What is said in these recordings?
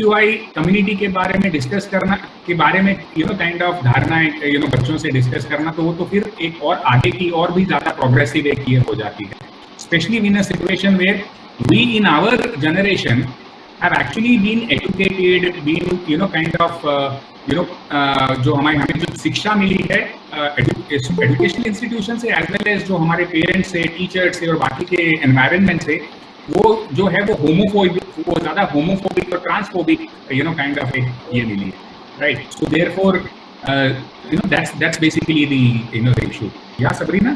LGBTQI community के बारे में डिस्कस करना के बारे में काइंड ऑफ धारणाएं बच्चों से डिस्कस करना, तो वो तो फिर एक और आगे की और भी ज्यादा प्रोग्रेसिव एक ये हो जाती है, specially in a situation where we in our generation have actually been educated, been kind of जो हमें जो शिक्षा मिली है एजुकेशनल इंस्टीट्यूशन से एज वेल एज जो हमारे पेरेंट्स से, टीचर्स से और बाकी के एनवायरनमेंट से, वो जो है वो वो ज्यादा होमोफोबिक और ट्रांसफोबिक काइंड ऑफ एक ये मिली है, right? So therefore that's basically the issue. Yeah, Sabrina?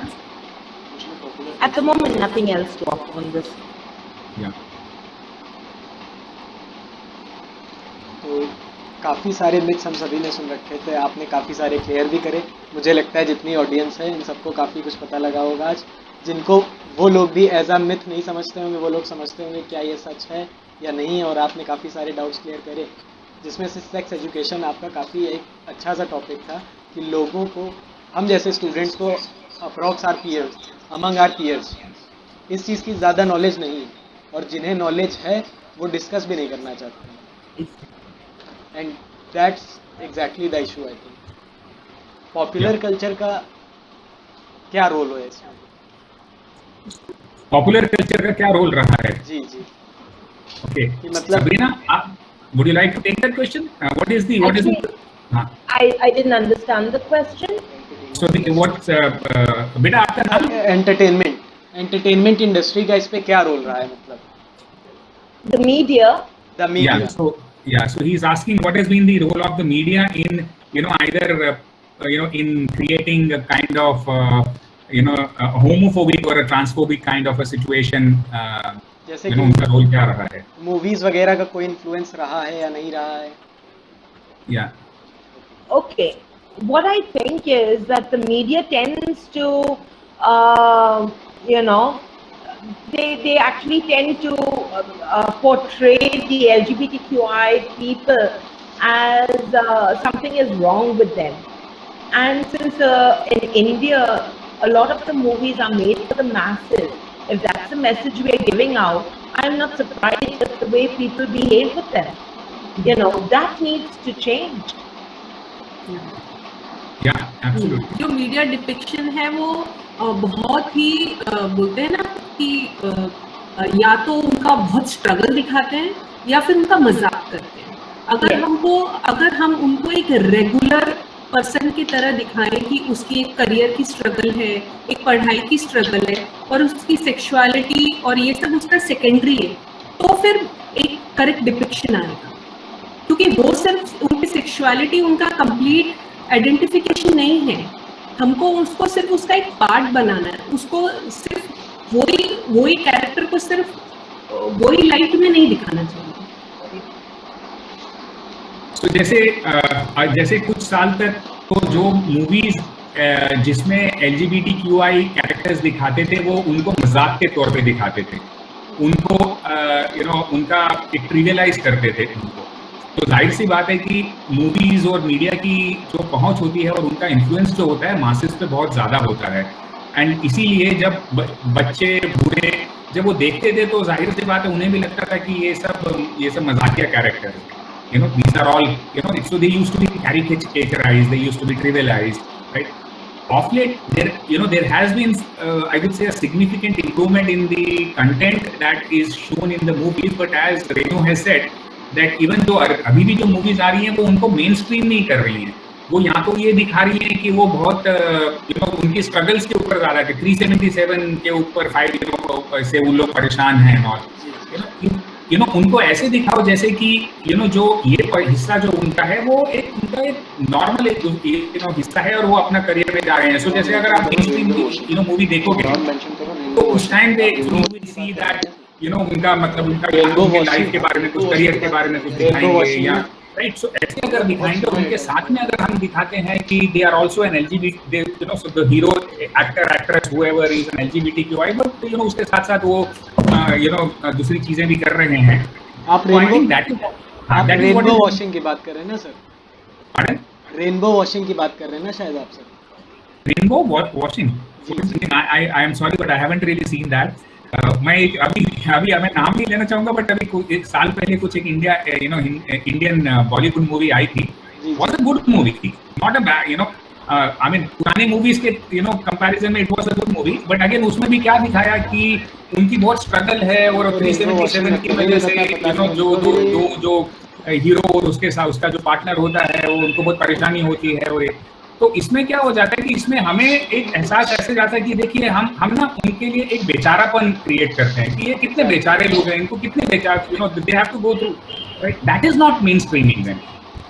At the moment, nothing else to offer on this. Yeah. तो काफ़ी सारे मिथ्स हम सभी ने सुन रखे थे, आपने काफ़ी सारे क्लियर भी करे। मुझे लगता है जितनी ऑडियंस है इन सबको काफ़ी कुछ पता लगा होगा आज। जिनको वो लोग भी एज अ मिथ नहीं समझते होंगे, वो लोग समझते होंगे क्या ये सच है या नहीं है, और आपने काफ़ी सारे डाउट्स क्लियर करे, जिसमें से सेक्स एजुकेशन आपका काफ़ी एक अच्छा सा टॉपिक था कि लोगों को, हम जैसे स्टूडेंट्स को approx our peers, among our peers, इस चीज़ की ज़्यादा नॉलेज नहीं है, और जिन्हें नॉलेज है वो डिस्कस भी नहीं करना चाहते, and that's exactly the issue. I think popular culture का क्या रोल है इसमें? पॉपुलर कल्चर का क्या रोल रहा है? जी जी, ओके, मतलब Sabrina, would you like to take that question? What is the I didn't understand the question. So what's बेटा आपका नाम? एंटरटेनमेंट इंडस्ट्री का इस पे क्या रोल रहा है, मतलब The media. So he's asking what has been the role of the media in either in creating a kind of a homophobic or a transphobic kind of a situation, जैसे कि उनका रोल क्या रहा है? Movies वगैरह का कोई influence रहा है या नहीं रहा है? Okay, what I think is that the media tends to they actually tend to portray the LGBTQI people as something is wrong with them. And since in India, a lot of the movies are made for the masses, if that's the message we are giving out, I'm not surprised at the way people behave with them. That needs to change. Yeah, absolutely. जो media depiction है वो बहुत ही बोलते हैं ना कि या तो उनका बहुत स्ट्रगल दिखाते हैं या फिर उनका मजाक करते हैं। अगर हम उनको एक रेगुलर पर्सन की तरह दिखाएं कि उसकी एक करियर की स्ट्रगल है, एक पढ़ाई की स्ट्रगल है, और उसकी सेक्सुअलिटी और ये सब उसका सेकेंडरी है, तो फिर एक करेक्ट डिपिक्शन आएगा। क्योंकि वो सिर्फ उनकी सेक्सुअलिटी उनका कंप्लीट आइडेंटिफिकेशन नहीं है, हमको उसको सिर्फ उसका एक पार्ट बनाना है, उसको सिर्फ वही कैरेक्टर को सिर्फ वही लाइट में नहीं दिखाना चाहिए। तो जैसे कुछ साल तक तो जो मूवीज जिसमें LGBTQI कैरेक्टर्स दिखाते थे वो उनको मजाक के तौर पे दिखाते थे, उनको उनका एक ट्रिवियलाइज करते थे उनको। तो जाहिर सी बात है कि मूवीज और मीडिया की जो पहुंच होती है और उनका इन्फ्लुएंस जो होता है मासेस पे बहुत ज़्यादा होता है, एंड इसीलिए जब बच्चे बूढ़े जब वो देखते थे तो जाहिर सी बात है उन्हें भी लगता था कि ये सब मजाकिया कैरेक्टर है, these are all, so they used to be caricaturized, they used to be trivialized, right? Of late, there has been, I would say, a significant improvement in the content that is shown in the movies, but as Renu has said, that even though अभी भी जो movies आ रही हैं वो उनको mainstream नहीं कर रही हैं, वो यहाँ तो ये दिखा रही हैं कि वो बहुत उनकी struggles के ऊपर ज़्यादा कि 377 के ऊपर 5 से वो लोग परेशान हैं, और उनको ऐसे दिखाओ जैसे कि जो ये हिस्सा जो उनका है वो उनका एक नॉर्मल हिस्सा है और वो अपना करियर में जा रहे हैं। सो जैसे अगर आप मूवी देखोगे तो उस टाइम पे सी दैट उनका मतलब उनका लाइफ के बारे में कुछ, करियर के बारे में कुछ दिखाएंगे, या राइट। सो ऐसे अगर दिखाएंगे और उनके साथ में अगर हम दिखाते हैं कि they are also an LGBT, so the hero actor actress whoever is an LGBTQI, but उसके साथ साथ वो दूसरी चीजें भी कर रहे हैं। आप रेनबो वॉशिंग की बात कर रहे हैं ना सर? Pardon? रेनबो वॉशिंग की बात कर रहे हैं ना शायद आप sir? Rainbow washing? I am sorry, but I haven't really seen that. मैं अभी मैं नाम नहीं लेना चाहूंगा, बट अभी एक साल पहले कुछ एक इंडियन बॉलीवुड मूवी आई थी, was a good movie, not a bad, I mean पुराने मूवीज के कंपैरिजन में it was a good movie, but again उसमें भी क्या दिखाया कि उनकी बहुत स्ट्रगल है और 377 की वजह से जो हीरो और उसके साथ उसका जो पार्टनर होता है वो उनको बहुत परेशानी होती है। और तो इसमें क्या हो जाता है कि इसमें हमें एक एहसास ऐसे जाता है कि देखिए हम ना उनके लिए एक बेचारापन क्रिएट करते हैं कि ये कितने बेचारे लोग हैं, इनको कितने बेचारे they have to go through, right? That is not mainstreaming. Then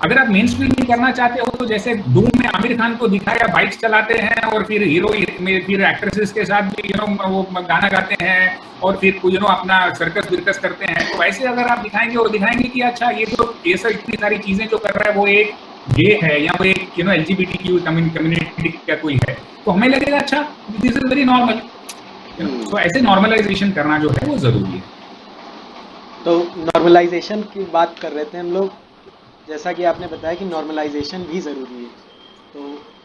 अगर आप मेन स्ट्रीमिंग करना चाहते हो तो जैसे धूम में आमिर खान को दिखाया बाइक्स चलाते हैं और फिर हीरो फिर एक्ट्रेसेस के साथ भी वो गाना गाते हैं और फिर अपना सर्कस विर्कस करते हैं, तो वैसे अगर आप दिखाएंगे और दिखाएंगे कि अच्छा ये सब इतनी सारी चीजें जो कर रहा है वो एक गे है या वो एक LGBTQ कम्युनिटी का कोई है, तो हमें लगेगा अच्छा दिस इज वेरी नॉर्मल। तो ऐसे नॉर्मलाइजेशन करना जो है वो जरूरी है। तो नॉर्मलाइजेशन की बात कर रहे थे हम लोग, जैसा कि आपने बताया कि नॉर्मलाइजेशन भी ज़रूरी है, तो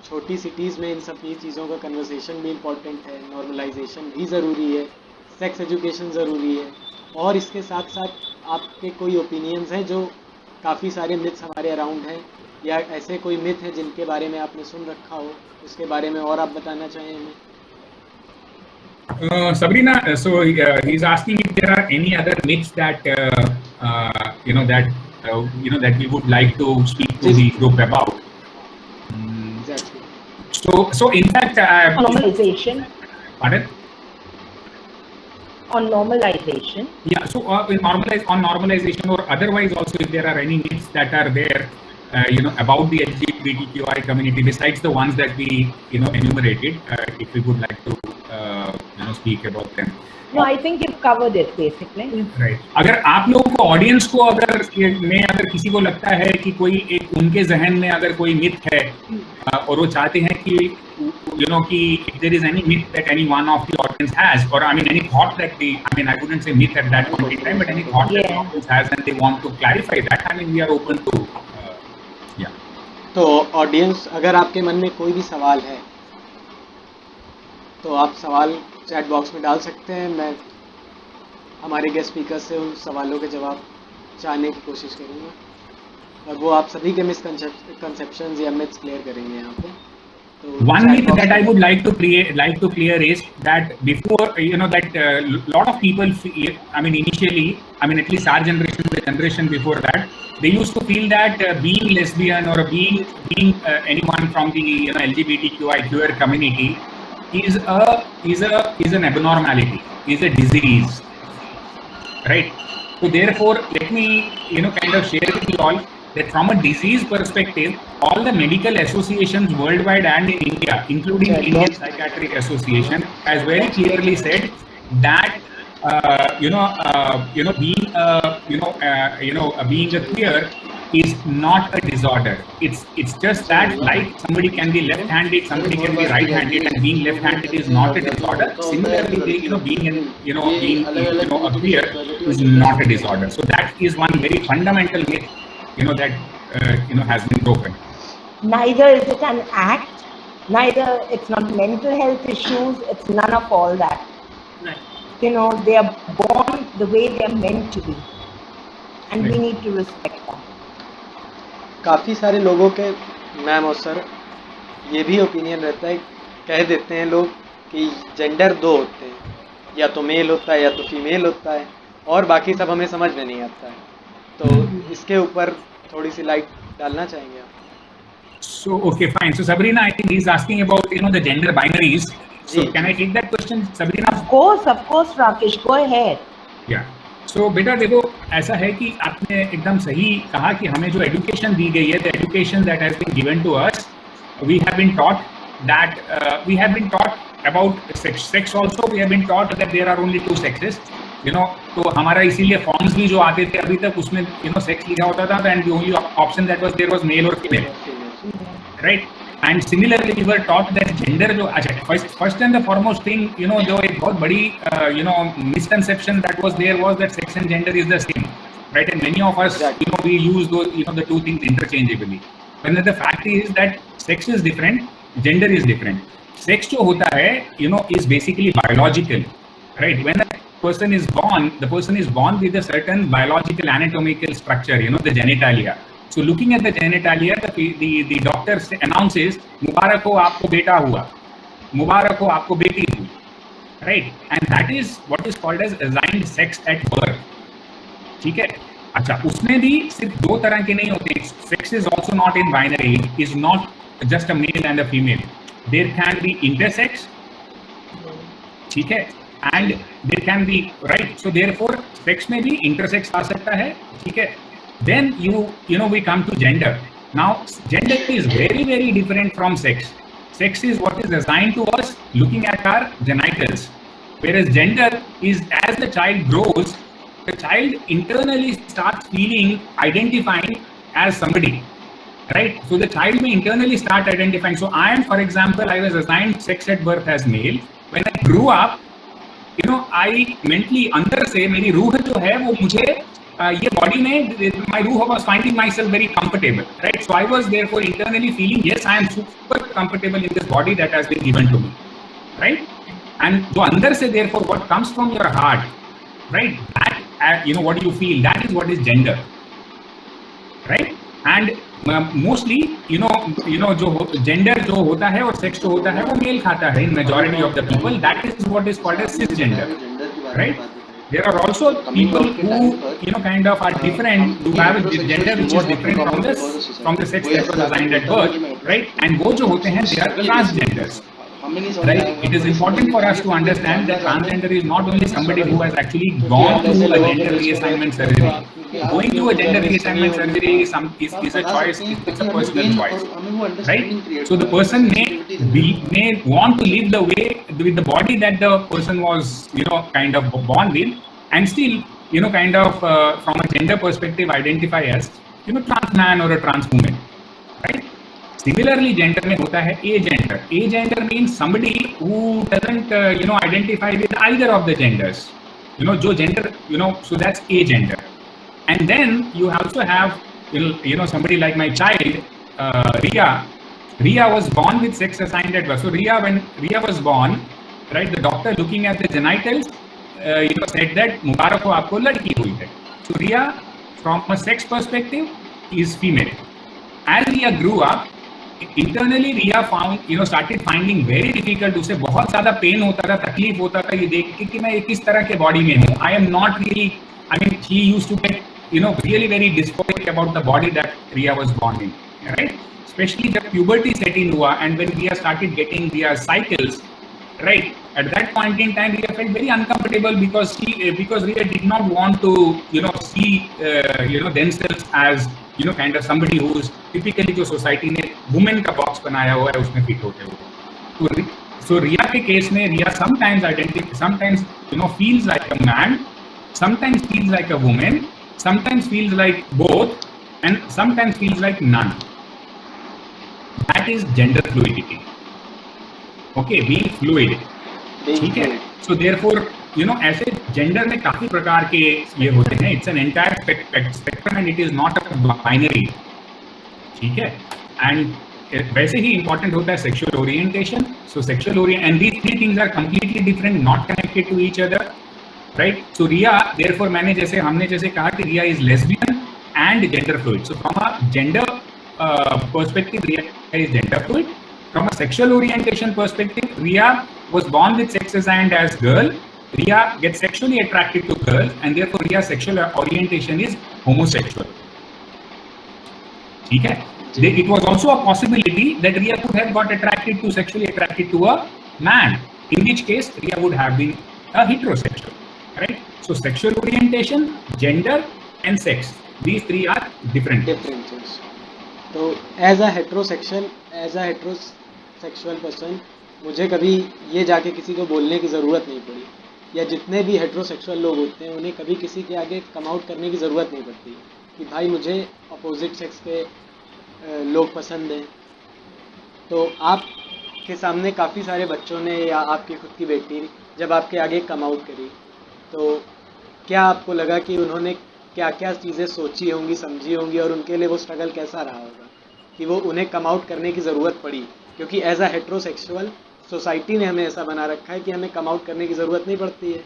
छोटी सिटीज़ में इन सब चीज़ों का कन्वर्सेशन भी इम्पॉर्टेंट है, नॉर्मलाइजेशन भी ज़रूरी है, सेक्स एजुकेशन ज़रूरी है, और इसके साथ साथ आपके कोई ओपिनियंस हैं जो काफ़ी सारे मिथ्स हमारे अराउंड हैं, या ऐसे कोई मिथ है जिनके बारे में आपने सुन रखा हो, उसके बारे में और आप बताना चाहें हमें? Sabrina, so he's asking if there are any other myths that that we would like to speak to the group about. Exactly. So in fact, normalization. Pardon? On normalization. Yeah. So on normalization or otherwise also, if there are any myths that are there, about the LGBTQI community besides the ones that we enumerated, if we would like to speak about them. No, I think you've covered it basically. Right. अगर आप लोगों को audience को अगर किसी को लगता है कि कोई एक उनके जहन में अगर कोई मिथ है और वो चाहते हैं कि कि if there is any myth that any one of the audience has, or I mean any thought that I wouldn't say myth at that point in time, but any thought that the audience has and they want to clarify that, I mean we are open to तो audience, अगर आपके मन में कोई भी सवाल है तो आप सवाल चैट बॉक्स में डाल सकते हैं। मैं हमारे गेस्ट स्पीकर से उन सवालों के जवाब जानने की कोशिश करूँगा और वो आप सभी के मिसकंसेप्शंस या मिथ्स क्लियर करेंगे यहाँ पे। One myth that I would like to clear is that before lot of people feel, initially, at least our generation, the generation before that, they used to feel that being lesbian or being anyone from the LGBTQI community is an abnormality, is a disease, right? So therefore, let me kind of share with you all that from a disease perspective, all the medical associations worldwide and in India, including Indian Psychiatric Association, has very clearly said that being a queer is not a disorder. It's just that, like somebody can be left-handed, somebody can be right-handed, and being left-handed is not a disorder. Similarly, being a queer is not a disorder. So that is one very fundamental myth that has been broken. Neither is it an act, neither it's not mental health issues, it's none of all that. Right. They are born the way they are meant to be, and we need to respect that. काफ़ी सारे लोगों के, ma'am और sir, ये भी opinion रहता है, कह देते हैं लोग कि जेंडर दो होते हैं, या तो मेल होता है या तो फीमेल होता है, और बाकी सब हमें समझ में नहीं आता है। तो इसके ऊपर थोड़ी सी लाइट डालना चाहेंगे आप? So okay, fine. So Sabrina, I think he's asking about the gender binaries. So can I take that question, Sabrina? Of course, Rakesh, go ahead. Yeah. So बेटा देखो, ऐसा है कि आपने एकदम सही कहा कि हमें जो एजुकेशन दी गई है, the education that has been given to us, we have been taught about sex also. We have been taught that there are only two sexes. तो हमारा इसीलिए फॉर्म्स भी जो आते थे अभी तक उसमें सेक्स लिखा होता था, and the only option that was there was male और female, right? And similarly we were taught that gender जो first and the foremost thing जो एक बहुत बड़ी misconception that was there was that sex and gender is the same, right? And many of us we use those the two things interchangeably, when the fact is that sex is different, gender is different. Sex जो होता है is basically biological, right? person is born, the person is born with a certain biological anatomical structure, you know, the genitalia. So looking at the genitalia, the doctor announces, Mubarak ho aapko beta hua, Mubarak ho aapko beti hui, right? And that is what is called as assigned sex at birth. ठीक है. अच्छा, उसमें भी सिर्फ दो तरह के नहीं होते. Sex is also not in binary. It is not just a male and a female. There can be intersex. ठीक है. And there can be, right? So therefore, sex में भी intersex आ सकता है. ठीक है. Then you know we come to gender. Now gender is very very different from sex. Sex is what is assigned to us looking at our genitals, whereas gender is as the child grows, the child internally starts feeling, identifying as somebody, right? So the child may internally start identifying. So I am, for example, I was assigned sex at birth as male. When I grew up, you know, I mentally अंदर से मेरी रूह जो है वो मुझे ये body में, my रूह was finding myself very comfortable, right? So I was therefore internally feeling, yes, I am super comfortable in this body that has been given to me, right? And जो अंदर से therefore what comes from your heart, right? That you know, what do you feel? That is what is gender, right? And mostly you know जो gender जो होता है और sex जो होता है वो मेल खाता है in majority of the people. That is what is called as cisgender, right? There are also people who you know kind of are different, who have a gender which is different from the sex that was assigned at birth, right? And वो जो होते हैं they are transgenders. Right? It is important for us to understand that transgender is not only somebody who has actually gone to a gender reassignment surgery. Going to a gender reassignment surgery is a choice, it's a personal choice, right? So the person may want to live the way with the body that the person was, you know, kind of born with, and still, you know, kind of from a gender perspective identify as, you know, trans man or a trans woman, right? Similarly, gender में होता है agender. Agender means somebody who doesn't, you know, identify with either of the genders. You know, जो gender, you know, so that's agender. And then you also have, you know, somebody like my child, Ria. Ria was born with sex assigned at birth. So when Ria was born, right, the doctor looking at the genitals, you know, said that Mubarak ho aapko ladki hui hai. So Ria, from a sex perspective, is female. As Ria grew up, internally Ria found, you know, started finding very difficult. उसे बहुत ज़्यादा pen होता था, तकलीफ होता था ये देख के कि मैं किस तरह के बॉडी में हूँ. I am not really, I mean, she used to get, you know, really very dysphoric about the body that Ria was born in, right? Especially the puberty set in हुआ, and when Ria started getting Ria's cycles, right? At that point in time, Ria felt very uncomfortable because Ria did not want to, you know, see, you know, themselves as, you know, kind of somebody who is typically जो society ने women का box बनाया हुआ है उसमें fit होते हुए. So Ria के case में Ria sometimes you know feels like a man, sometimes feels like a woman, sometimes feels like both, and sometimes feels like none. That is gender fluidity. Okay, being fluid. ठीक है. So therefore, you know, ऐसे gender में काफी प्रकार के ये होते हैं. It's an entire spectrum and it is not a binary. ठीक है. एंड वैसे ही इंपॉर्टेंट होता है sexual orientation. So sexual orient and these three things are completely different, not connected to each other, right? So Ria, therefore हमने जैसे कहा कि Ria is lesbian and gender fluid. So from a gender perspective, Ria is gender fluid. From a sexual orientation perspective, Ria was born with sex assigned as girl. Ria gets sexually attracted to girls, and therefore Ria's sexual orientation is homosexual. ठीक है. It was also a possibility that Ria could have got sexually attracted to a man, in which case Ria would have been a heterosexual, right? So sexual orientation, gender, and sex, these three are different things. तो as a heterosexual person मुझे कभी ये जाके किसी को बोलने की ज़रूरत नहीं पड़ी, या जितने भी हेट्रोसेक्सुअल लोग होते हैं उन्हें कभी किसी के आगे कम आउट करने की ज़रूरत नहीं पड़ती कि भाई मुझे अपोजिट सेक्स के लोग पसंद हैं. तो आपके सामने काफ़ी सारे बच्चों ने या आपकी खुद की बेटी जब आपके आगे कम आउट करी, तो क्या आपको लगा कि उन्होंने क्या क्या चीज़ें सोची होंगी, समझी होंगी, और उनके लिए वो स्ट्रगल कैसा रहा होगा कि वो उन्हें कम आउट करने की ज़रूरत पड़ी? क्योंकि एज अ हेट्रोसेक्सुअल सोसाइटी ने हमें ऐसा बना रखा है कि हमें कम आउट करने की ज़रूरत नहीं पड़ती है.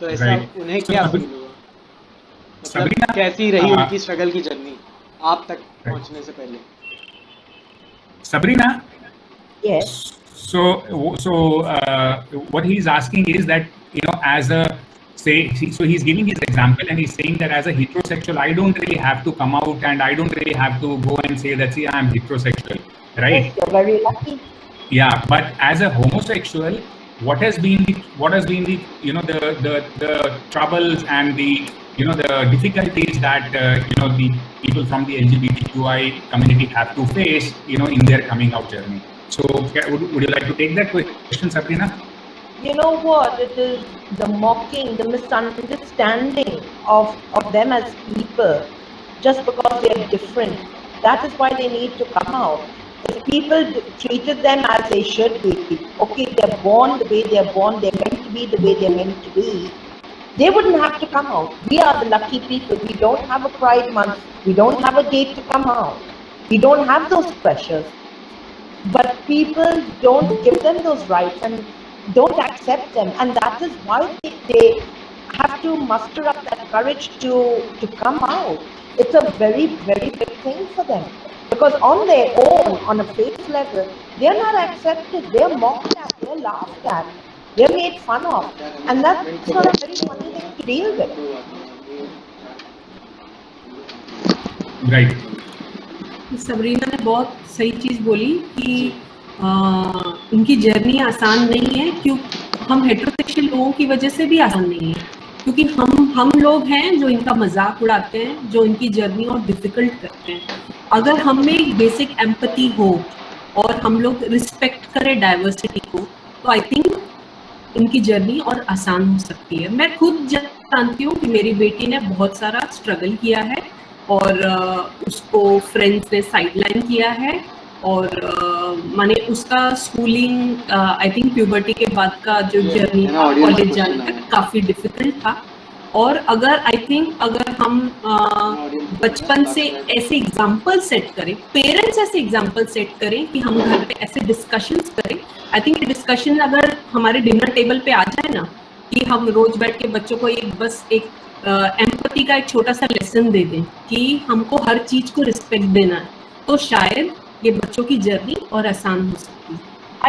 तो ऐसा Right. उन्हें So, क्या Sabri- फील हुआ, मतलब Sabrina, कैसी रही uh, उनकी स्ट्रगल की जर्नी आप तक पहुंचने से पहले? Sabrina, Yes. so what he's asking is that, as a so he's giving his example and he's saying that as a heterosexual, I don't really have to come out and I don't really have to go and say that, see, I'm heterosexual, right? Yes, you're very lucky. Yeah, but as a homosexual, what has been the the troubles and the difficulties that the people from the LGBTQI community have to face in their coming out journey. So would you like to take that question, Sabrina? You know what? It is the mocking, the misunderstanding of them as people, just because they are different. That is why they need to come out. If people treated them as they should be, okay, they're born the way they're born, they're meant to be the way they're meant to be, they wouldn't have to come out. We are the lucky people. We don't have a Pride Month. We don't have a date to come out. We don't have those pressures. But people don't give them those rights and don't accept them, and that is why they have to muster up that courage to come out. It's a very, very big thing for them, because on their own, on a face level, they're not accepted, they're mocked at, they're laughed at, they're made fun of, and that's not a very funny thing to deal with. Right. Sabrina ने बहुत सही चीज बोली कि उनकी journey आसान नहीं है, क्यों हम हेटेरोसेक्सुअल लोगों की वजह से भी आसान नहीं है, क्योंकि हम लोग हैं जो इनका मजाक उड़ाते हैं, जो इनकी जर्नी और डिफिकल्ट करते हैं। अगर हम में एक बेसिक एम्पैथी हो और हम लोग रिस्पेक्ट करें डाइवर्सिटी को, तो आई थिंक इनकी जर्नी और आसान हो सकती है। मैं खुद जानती हूँ कि मेरी बेटी ने बहुत सारा स्ट्रगल किया है और उसको फ्रेंड्स ने साइडलाइन किया है, और माने उसका स्कूलिंग आई थिंक प्यूबर्टी के बाद का जो जर्नी था कॉलेज जाने तक काफ़ी डिफिकल्ट था। और अगर हम बचपन से ऐसे एग्जाम्पल सेट करें, पेरेंट्स ऐसे एग्जाम्पल सेट करें कि हम घर पे ऐसे डिस्कशंस करें, आई थिंक डिस्कशन अगर हमारे डिनर टेबल पे आ जाए ना, कि हम रोज बैठ के बच्चों को एक एम्पैथी का एक छोटा सा लेसन दे दें कि हमको हर चीज को रिस्पेक्ट देना है, तो शायद ये बच्चों की जर्नी और आसान हो सकती है।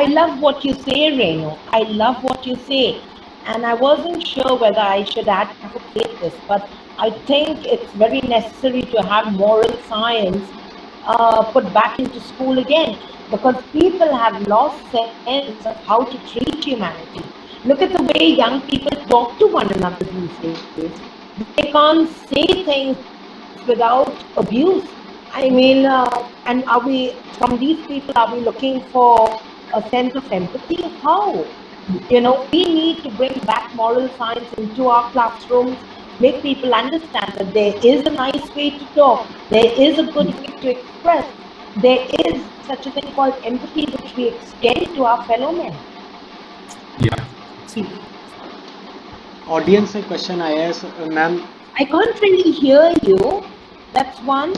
I love what you say, Renu. I love what you say. And I wasn't sure whether I should advocate this, but I think it's very necessary to have moral science put back into school again, because people have lost sense of how to treat humanity. Look at the way young people talk to one another these days. They can't say things without abuse. I mean, and are we, from these people, are we looking for a sense of empathy? How? You know, we need to bring back moral science into our classrooms, make people understand that there is a nice way to talk, there is a good way to express, there is such a thing called empathy which we extend to our fellow men. Yeah. Audience से question आया है ma'am. I can't really hear you. That's one.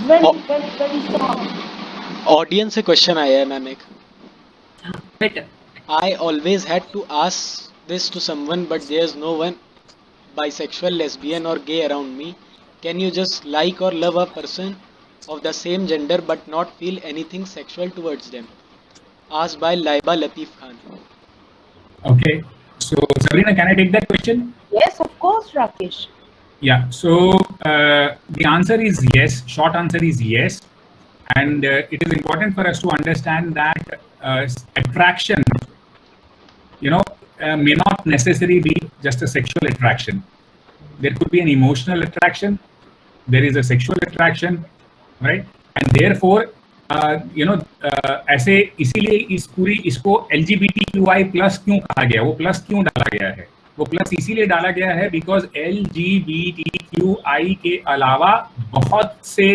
Very, very, very soft. Audience से question आया है ma'am एक। Better I always had to ask this to someone, but there's no one bisexual, lesbian or gay around me. Can you just like or love a person of the same gender but not feel anything sexual towards them? Asked by Laiba Latif Khan. Okay. So Sabrina, can I take that question? Yes, of course, Rakesh. Yeah. So the answer is yes. Short answer is yes. And it is important for us to understand that attraction, may not necessarily be just a sexual attraction. There could be an emotional attraction. There is a sexual attraction, right? And therefore, ऐसे इसीलिए इसको LGBTQI plus क्यों कहा गया, वो plus क्यों डाला गया है? वो प्लस इसीलिए डाला गया है बिकॉज LGBTQI के अलावा बहुत सी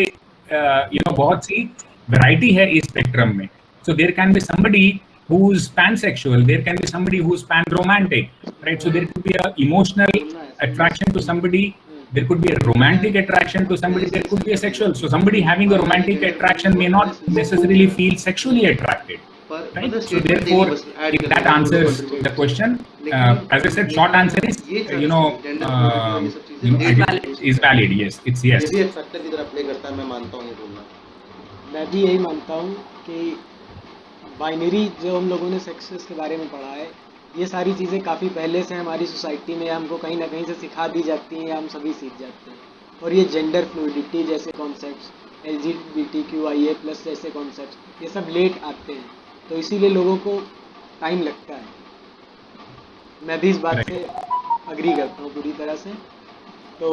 वैरायटी है इस स्पेक्ट्रम में. So there can be somebody who's pansexual, there can be somebody who's panromantic, right? So there could be an emotional attraction to somebody, there could be a romantic attraction to somebody, there could be a sexual. So somebody having a romantic attraction may not necessarily feel sexually attracted, right? So therefore, if that answers the question. As I said, short answer is is valid. Yes, it's yes. ये भी एक factor की तरह play करता है, मैं मानता हूँ ये बोलना। मैं भी यही मानता हूँ कि बाइनरी जो हम लोगों ने सेक्सेस के बारे में पढ़ा है, ये सारी चीज़ें काफ़ी पहले से हमारी सोसाइटी में हमको कहीं ना कहीं से सिखा दी जाती हैं या हम सभी सीख जाते हैं। और ये जेंडर फ्लूइडिटी जैसे कॉन्सेप्ट्स, LGBTQIA+ जैसे कॉन्सेप्ट्स, ये सब लेट आते हैं, तो इसीलिए लोगों को टाइम लगता है। मैं भी इस बात से अग्री करता हूँ पूरी तरह से। तो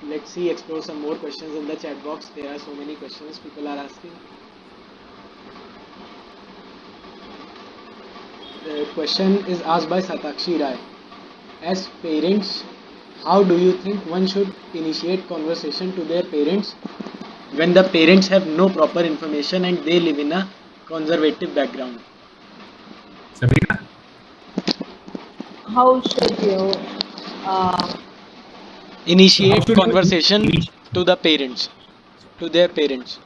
let's see explore some more questions in the chat box. There are so many questions people are asking. The question is asked by Satakshi Rai. As parents, how do you think one should initiate conversation to their parents when the parents have no proper information and they live in a conservative background? Sabrina? How should you Initiate should you conversation to the parents, to their parents.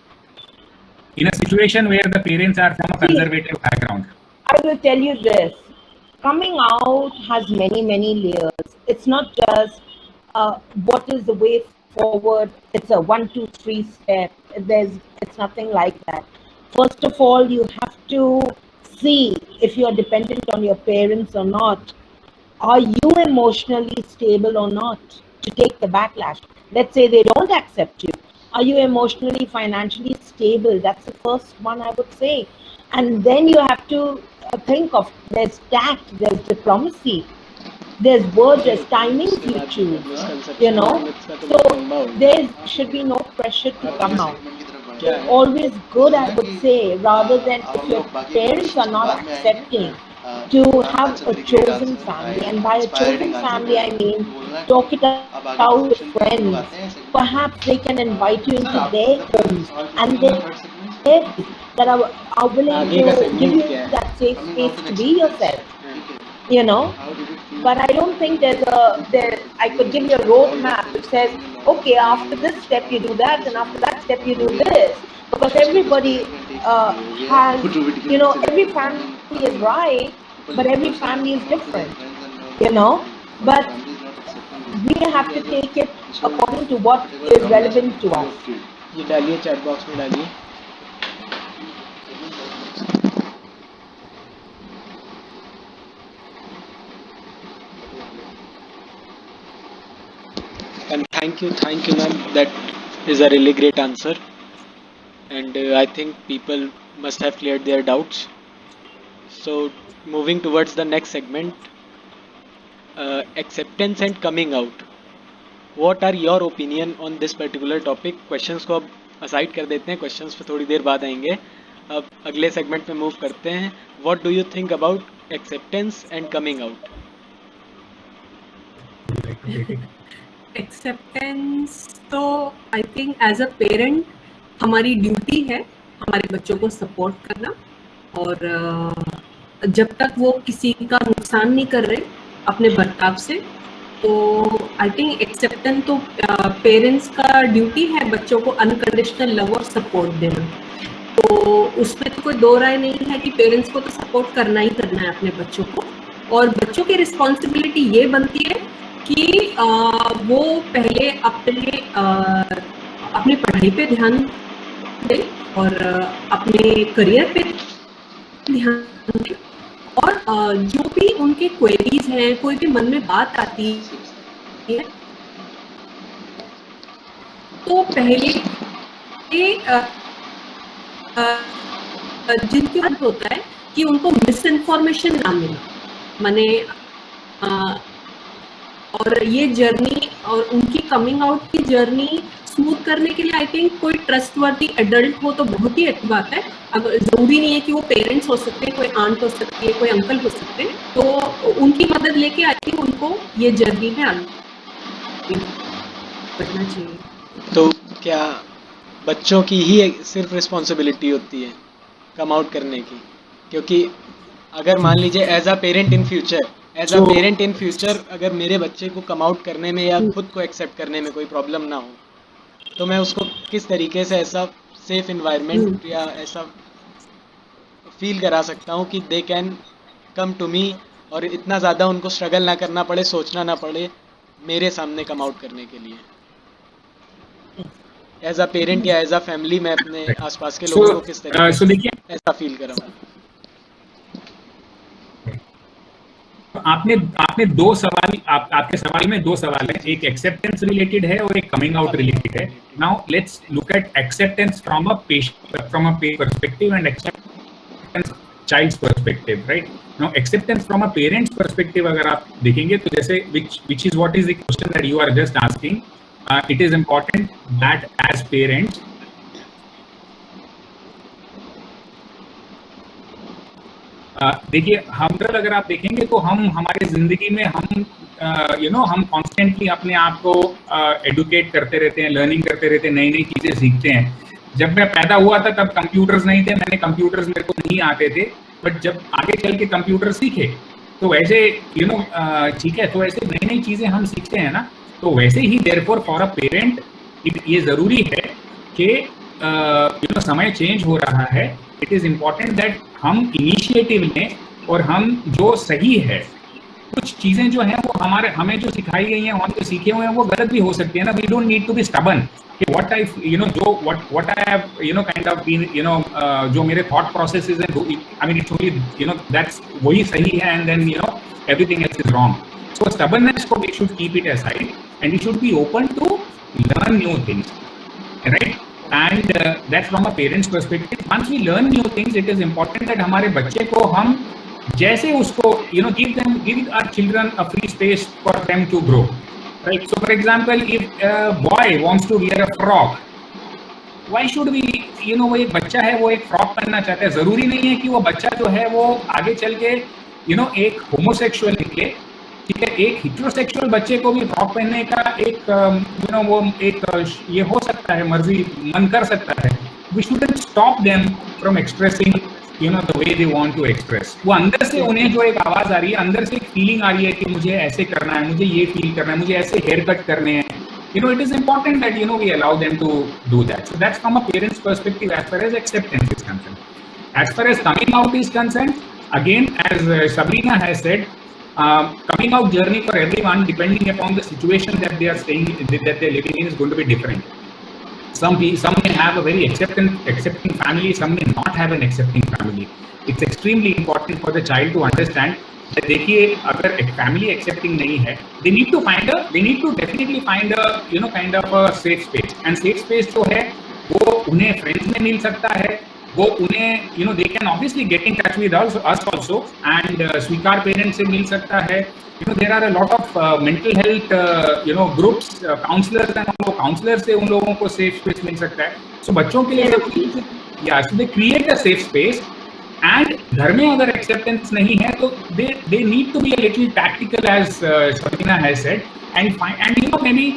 In a situation where the parents are from a conservative background, I will tell you this. Coming out has many, many layers. It's not just what is the way forward. It's a 1, 2, 3 step. It's nothing like that. First of all, you have to see if you are dependent on your parents or not. Are you emotionally stable or not to take the backlash? Let's say they don't accept you. Are you emotionally, financially stable? That's the first one I would say. And then you have to think of, there's tact, there's diplomacy, there's words, there's timings you choose, So there should be no pressure to come out. It's always good, I would say, rather than if your parents are not accepting, to have a chosen family. And by a chosen family, I mean, talk it out with friends. Perhaps they can invite you into their homes, and that are willing to give you that safe space to be yourself, But I don't think I could give you a roadmap which says, okay, after this step you do that, and after that step you do this. Because everybody has, every family is right, but every family is different, But we have to take it according to what is relevant to us. ये डालिए chat box में डालिए। And thank you ma'am, that is a really great answer, and I think people must have cleared their doubts. So moving towards the next segment, acceptance and coming out. What are your opinion on this particular topic? Questions को अब aside कर देते हैं, questions पे थोड़ी देर बाद आएंगे। अब अगले segment में move करते हैं। What do you think about acceptance and coming out? Acceptance तो I think as a parent हमारी ड्यूटी है हमारे बच्चों को सपोर्ट करना, और जब तक वो किसी का नुकसान नहीं कर रहे अपने बर्ताव से, तो आई थिंक एक्सेप्टेंस तो पेरेंट्स का ड्यूटी है बच्चों को अनकंडीशनल लव और सपोर्ट देना। तो उसमें तो कोई दो राय नहीं है कि पेरेंट्स को तो सपोर्ट करना ही करना है अपने बच्चों को, और बच्चों की रिस्पॉन्सिबिलिटी ये बनती है कि वो पहले अपनी पढ़ाई पे ध्यान दें और अपने करियर पे ध्यान दें, और जो भी उनके क्वेरीज हैं, कोई भी मन में बात आती है, तो पहले जिनकी बात होता है कि उनको मिस इन्फॉर्मेशन ना मिले, माने और ये जर्नी और उनकी कमिंग आउट की जर्नी स्मूथ करने के लिए आई थिंक कोई ट्रस्टवर्दी एडल्ट हो तो बहुत ही अच्छी बात है। अगर जरूरी नहीं है कि वो पेरेंट्स हो सकते हैं, कोई आंट हो सकती है, कोई अंकल हो सकते हैं, तो उनकी मदद लेके आई थिंक उनको ये जर्नी में आगे बढ़ना चाहिए। तो क्या बच्चों की ही सिर्फ रिस्पॉन्सिबिलिटी होती है कम आउट करने की? क्योंकि अगर मान लीजिए as a parent in future अगर मेरे बच्चे को कम आउट करने में या खुद को एक्सेप्ट करने में कोई प्रॉब्लम ना हो, तो मैं उसको किस तरीके से ऐसा सेफ इन्वायरमेंट या ऐसा फील करा सकता हूँ कि they can come to me, और इतना ज़्यादा उनको स्ट्रगल ना करना पड़े, सोचना ना पड़े मेरे सामने कम आउट करने के लिए। एज अ पेरेंट या एज अ फैमिली मैं अपने आसपास के लोगों को किस तरीके सो से देखिए ऐसा फील कराऊँ। आपने आपने दो सवाल आपके सवाल में दो सवाल है, एक एक्सेप्टेंस रिलेटेड है और एक कमिंग आउट रिलेटेड है। Now let's look at acceptance from a parent perspective and acceptance child's perspective, right? Now acceptance from a parent's perspective अगर आप देखेंगे तो जैसे which is what is the question that you are just asking, it is important that as parents देखिए हम अगर आप देखेंगे तो हम हमारे जिंदगी में हम हम कॉन्स्टेंटली अपने आप को एडुकेट करते रहते हैं, लर्निंग करते रहते हैं, नई नई चीजें सीखते हैं। जब मैं पैदा हुआ था तब कंप्यूटर्स नहीं थे, कंप्यूटर्स मेरे को नहीं आते थे, बट जब आगे चल के कंप्यूटर सीखे तो वैसे ठीक है, तो ऐसे नई नई चीजें हम सीखते हैं ना, तो वैसे ही देयरफॉर फॉर अ पेरेंट ये जरूरी है कि समय चेंज हो रहा है, इट इज इम्पोर्टेंट दैट हम इनिशिएटिव लें और हम जो सही है, कुछ चीजें जो हैं वो हमें जो सिखाई गई हैं, हम जो सीखे हुए हैं वो गलत भी हो सकती है ना। We don't need to be stubborn कि what I what I have kind of been जो मेरे थॉट प्रोसेसेस हैं, I mean it's only that's वही सही है and then everything else is wrong. So stubbornness को we should keep it aside and we should be open to learn new things, right? And that's from a parent's perspective. Once we learn new things, it is important that हमारे बच्चे को हम जैसे उसको give our children a free space for them to grow, right? So for example, if a boy wants to wear a frock, why should we वो एक बच्चा है, वो एक फ्रॉक पहनना चाहता है, जरूरी नहीं है कि वो बच्चा जो है वो आगे चल के एक होमोसेक्सुअल निकले, ठीक है? एक हिट्रोसेक्सुअल बच्चे को भी फ्रॉक पहनने का एक वो एक ये हो सकता है, मर्जी मन कर सकता है। We shouldn't stop them from expressing the way they want to express. वो अंदर से उन्हें जो एक आवाज आ रही है, अंदर से एक फीलिंग आ रही है कि मुझे ऐसे करना है, मुझे ये फील करना है, मुझे ऐसे हेयर कट करने हैं, it is important that we allow them to do that. So that's from a parent's perspective as far as acceptance is concerned. As far as coming out is concerned, again, as Sabrina has said, coming out journey for everyone, depending upon the situation that they are living in, is going to be different. Some may have a very accepting family, some may not have an accepting family. It's extremely important for the child to understand that देखिए अगर एक family accepting नहीं है, they need to definitely find a kind of a safe space. And safe space जो है वो उन्हें friends में मिल सकता है, वो उन्हें they can obviously get in touch with us also, and स्वीकार parents से मिल सकता है. There are a lot of mental health groups, counselors and all, counselors से उन लोगों को safe space मिल सकता है. So बच्चों के लिए so they create a safe space. And घर में अगर acceptance नहीं है तो they need to be a little tactical, as Sabrina has said, and maybe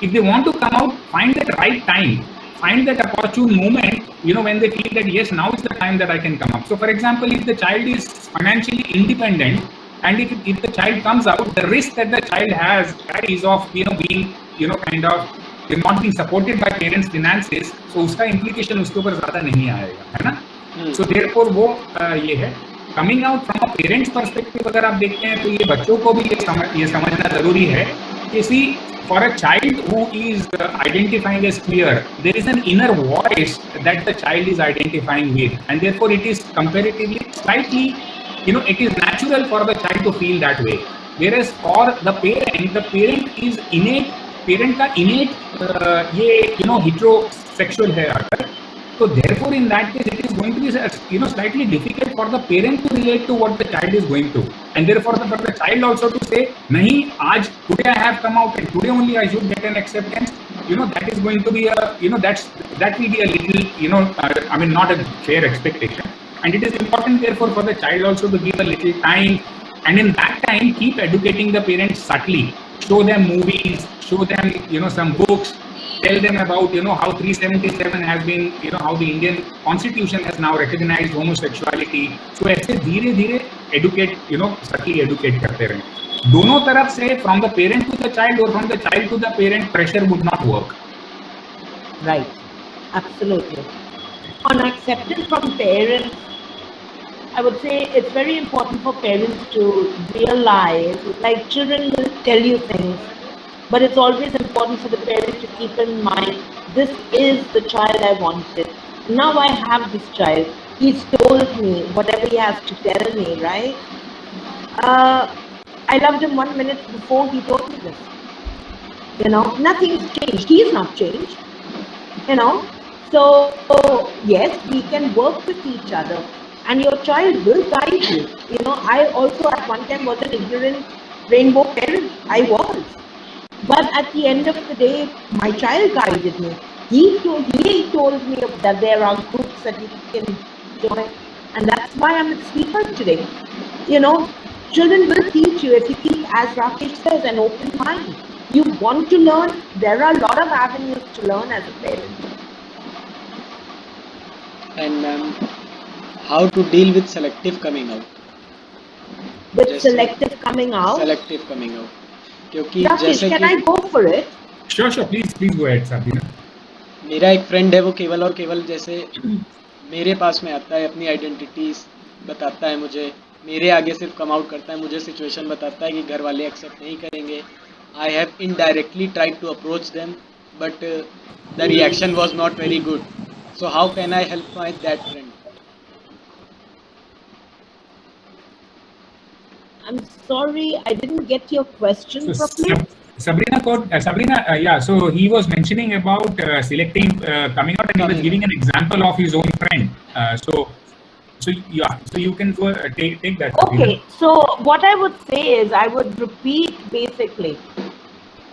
if they want to come out, find that right time, find that opportune moment, when they feel that yes, now is the time that I can come up. So for example, if the child is financially independent, and if the child comes out, the risk that the child carries of being kind of not being supported by parents' finances, so उसका implication उसके ऊपर ज़्यादा नहीं आएगा, है ना? So therefore वो ये है coming out from a parent's perspective. अगर आप देखते हैं तो ये बच्चों को भी ये समझना जरूरी है कि see, for a child who is identifying as queer, there is an inner voice that the child is identifying with, and therefore it is comparatively slightly it is natural for the child to feel that way. Whereas for the parent is innate, parent का innate ये heterosexual है अगर, so therefore in that case it is going to be slightly difficult for the parent to relate to what the child is going through, and therefore for the child also to say nahi, aaj today I have come out and today only I should get an acceptance, that is going to be a that will be a little not a fair expectation. And it is important therefore for the child also to give a little time, and in that time keep educating the parents subtly, show them movies, show them some books, tell them about how 377 has been, how the Indian Constitution has now recognized homosexuality. So ऐसे धीरे धीरे educate, subtly educate करते रहें. दोनों तरफ से, from the parent to the child or from the child to the parent, pressure would not work. Right, absolutely. On acceptance from parents, I would say it's very important for parents to realize, like children will tell you things, but it's always important for the parent to keep in mind, this is the child I wanted. Now I have this child. He's told me whatever he has to tell me, right? I loved him 1 minute before he told me this. You know, nothing's changed. He's not changed. You know, so yes, we can work with each other, and your child will guide you. You know, I also at one time was an ignorant rainbow parent. I was, but at the end of the day, my child guided me. He told me that there are groups that you can join, and that's why I'm a speaker today. You know, children will teach you if you keep, as Rakesh says, an open mind. You want to learn, there are a lot of avenues to learn as a parent. And ma'am, how to deal with selective coming out? With जैसे- selective coming out, Selective coming out. क्योंकि Rakesh, जैसे can कि I go for it? Sure, please go ahead, Sabina. मेरा एक friend है, वो केवल और केवल जैसे मेरे पास में आता है, अपनी आइडेंटिटीज बताता है मुझे, मेरे आगे सिर्फ कम आउट करता है, मुझे सिचुएशन बताता है कि घर वाले एक्सेप्ट नहीं करेंगे. I have indirectly tried to approach them, but the reaction was not very good. So how can I help my that friend? I'm sorry, I didn't get your question So properly. Sabrina, yeah. So he was mentioning about selecting coming out, and he was giving an example of his own friend. So you can go take that. Sabrina. Okay, so what I would say is, I would repeat basically,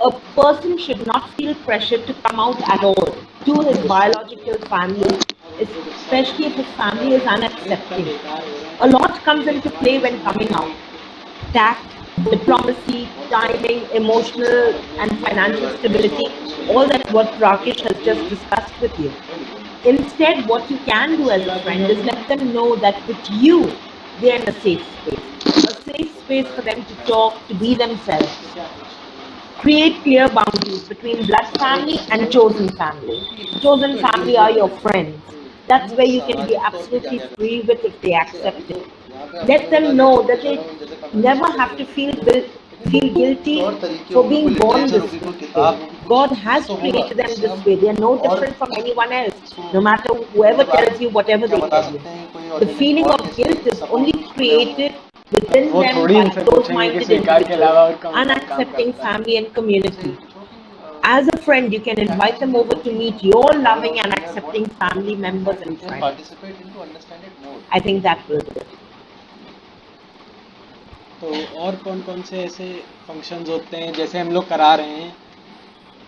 a person should not feel pressure to come out at all to his biological family, especially if his family is unaccepting. A lot comes into play when coming out. Tact, diplomacy, timing, emotional and financial stability, all that what Rakesh has just discussed with you. Instead, what you can do as a friend is let them know that with you, they are in a safe space for them to talk, to be themselves. Create clear boundaries between blood family and chosen family. Chosen family are your friends. That's where you can be absolutely free with if they accept it. Let them know that they never have to feel guilty for being born this way. God has created them this way. They are no different from anyone else, no matter whoever tells you whatever they tell you. The feeling of guilt is only created within वो them थोड़ी by इनसे पूछेंगे कि close-minded स्वीकार के अलावा और individuals, कौन सा काम unaccepting करता है. family and community. As a friend, you can invite them over to meet your loving and accepting family members and friends. Participate into understand it more. I think that will do it. तो और कौन कौन से ऐसे functions होते हैं जैसे हम लोग करा रहे हैं,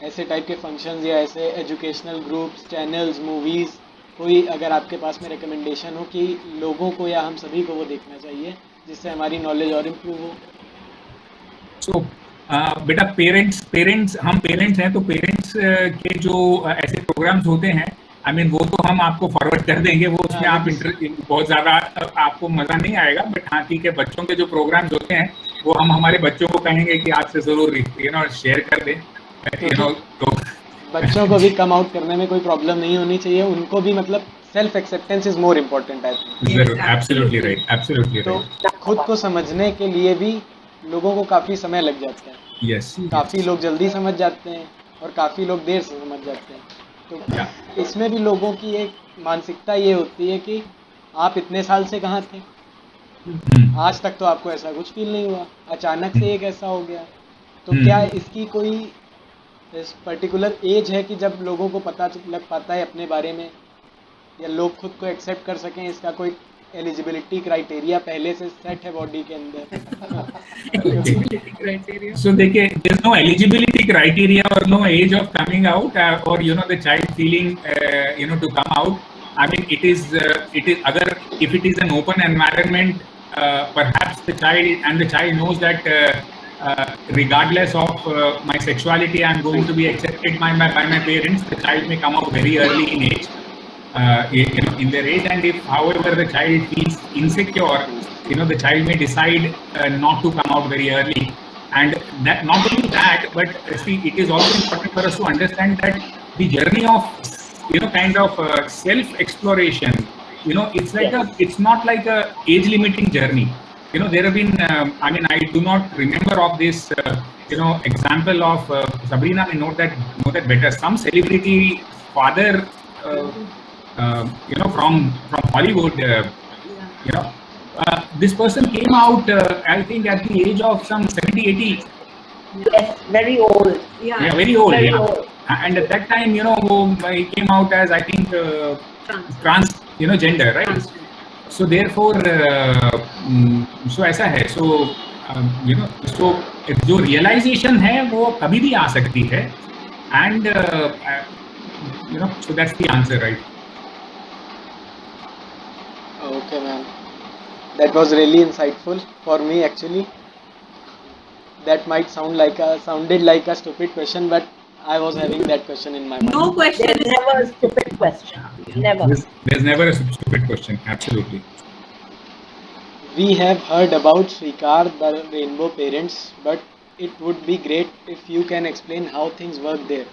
ऐसे टाइप के फंक्शंस या ऐसे एजुकेशनल ग्रुप्स, चैनल्स, मूवीज़, कोई अगर आपके पास में रिकमेंडेशन हो कि लोगों को या हम सभी को वो देखना चाहिए जिससे हमारी नॉलेज और इम्प्रूव हो? So बेटा पेरेंट्स हम पेरेंट्स हैं, तो पेरेंट्स के जो ऐसे प्रोग्राम्स होते हैं, आई मीन वो तो हम आपको फॉरवर्ड कर देंगे. वो उसमें आप बहुत ज़्यादा आपको मज़ा नहीं आएगा, बट हाँ ठीक है, बच्चों के जो प्रोग्राम्स होते हैं वो हम हमारे बच्चों को कहेंगे कि आपसे ज़रूर शेयर कर दें. तो बच्चों को भी कम आउट करने में कोई प्रॉब्लम नहीं होनी चाहिए, उनको भी मतलब self acceptance is more important I think. जरूर, एब्सोल्युटली राइट. तो खुद को समझने के लिए भी लोगों को काफ़ी समय लग जाता है. यस, काफ़ी लोग जल्दी समझ जाते हैं और काफ़ी लोग देर से समझ जाते हैं. तो इसमें भी लोगों की एक मानसिकता ये होती है कि आप इतने साल से कहाँ थे, आज तक तो आपको ऐसा कुछ फील नहीं हुआ, अचानक से एक ऐसा हो गया. तो क्या इसकी कोई इस पर्टिकुलर एज है कि जब लोगों को पता लग पाता है अपने बारे में, या लोग खुद को एक्सेप्ट कर सकें? इसका कोई एलिजिबिलिटी क्राइटेरिया पहले से सेट है बॉडी के अंदर? So there's no eligibility criteria or no age of coming out or the child feeling to come out. I mean it is agar if it is an open environment, perhaps the child knows that regardless of my sexuality, I am going to be accepted by my parents. The child may come out very early in age, in their age, and if however the child feels insecure, the child may decide not to come out very early. And that, not only that, but see, it is also important for us to understand that the journey of kind of self exploration it's like Yes. it's not like a age limiting journey. There have been, I do not remember of this, example of Sabrina may know that better. Some celebrity father, from Hollywood, this person came out, I think at the age of some 70, 80. Yes, very old. Yeah, very old. Very Yeah. old. And at that time, he came out as, I think, trans, gender, right? Trans. So therefore, so ऐसा है. So so जो realization है वो कभी भी आ सकती है. And so that's the answer, right? Okay, man. That was really insightful for me, actually. That might sounded like a stupid question, but I was having that question in my mind. No question There's is never a stupid question. Never. There's never a stupid question. Absolutely. We have heard about Srikar, the rainbow parents, but it would be great if you can explain how things work there.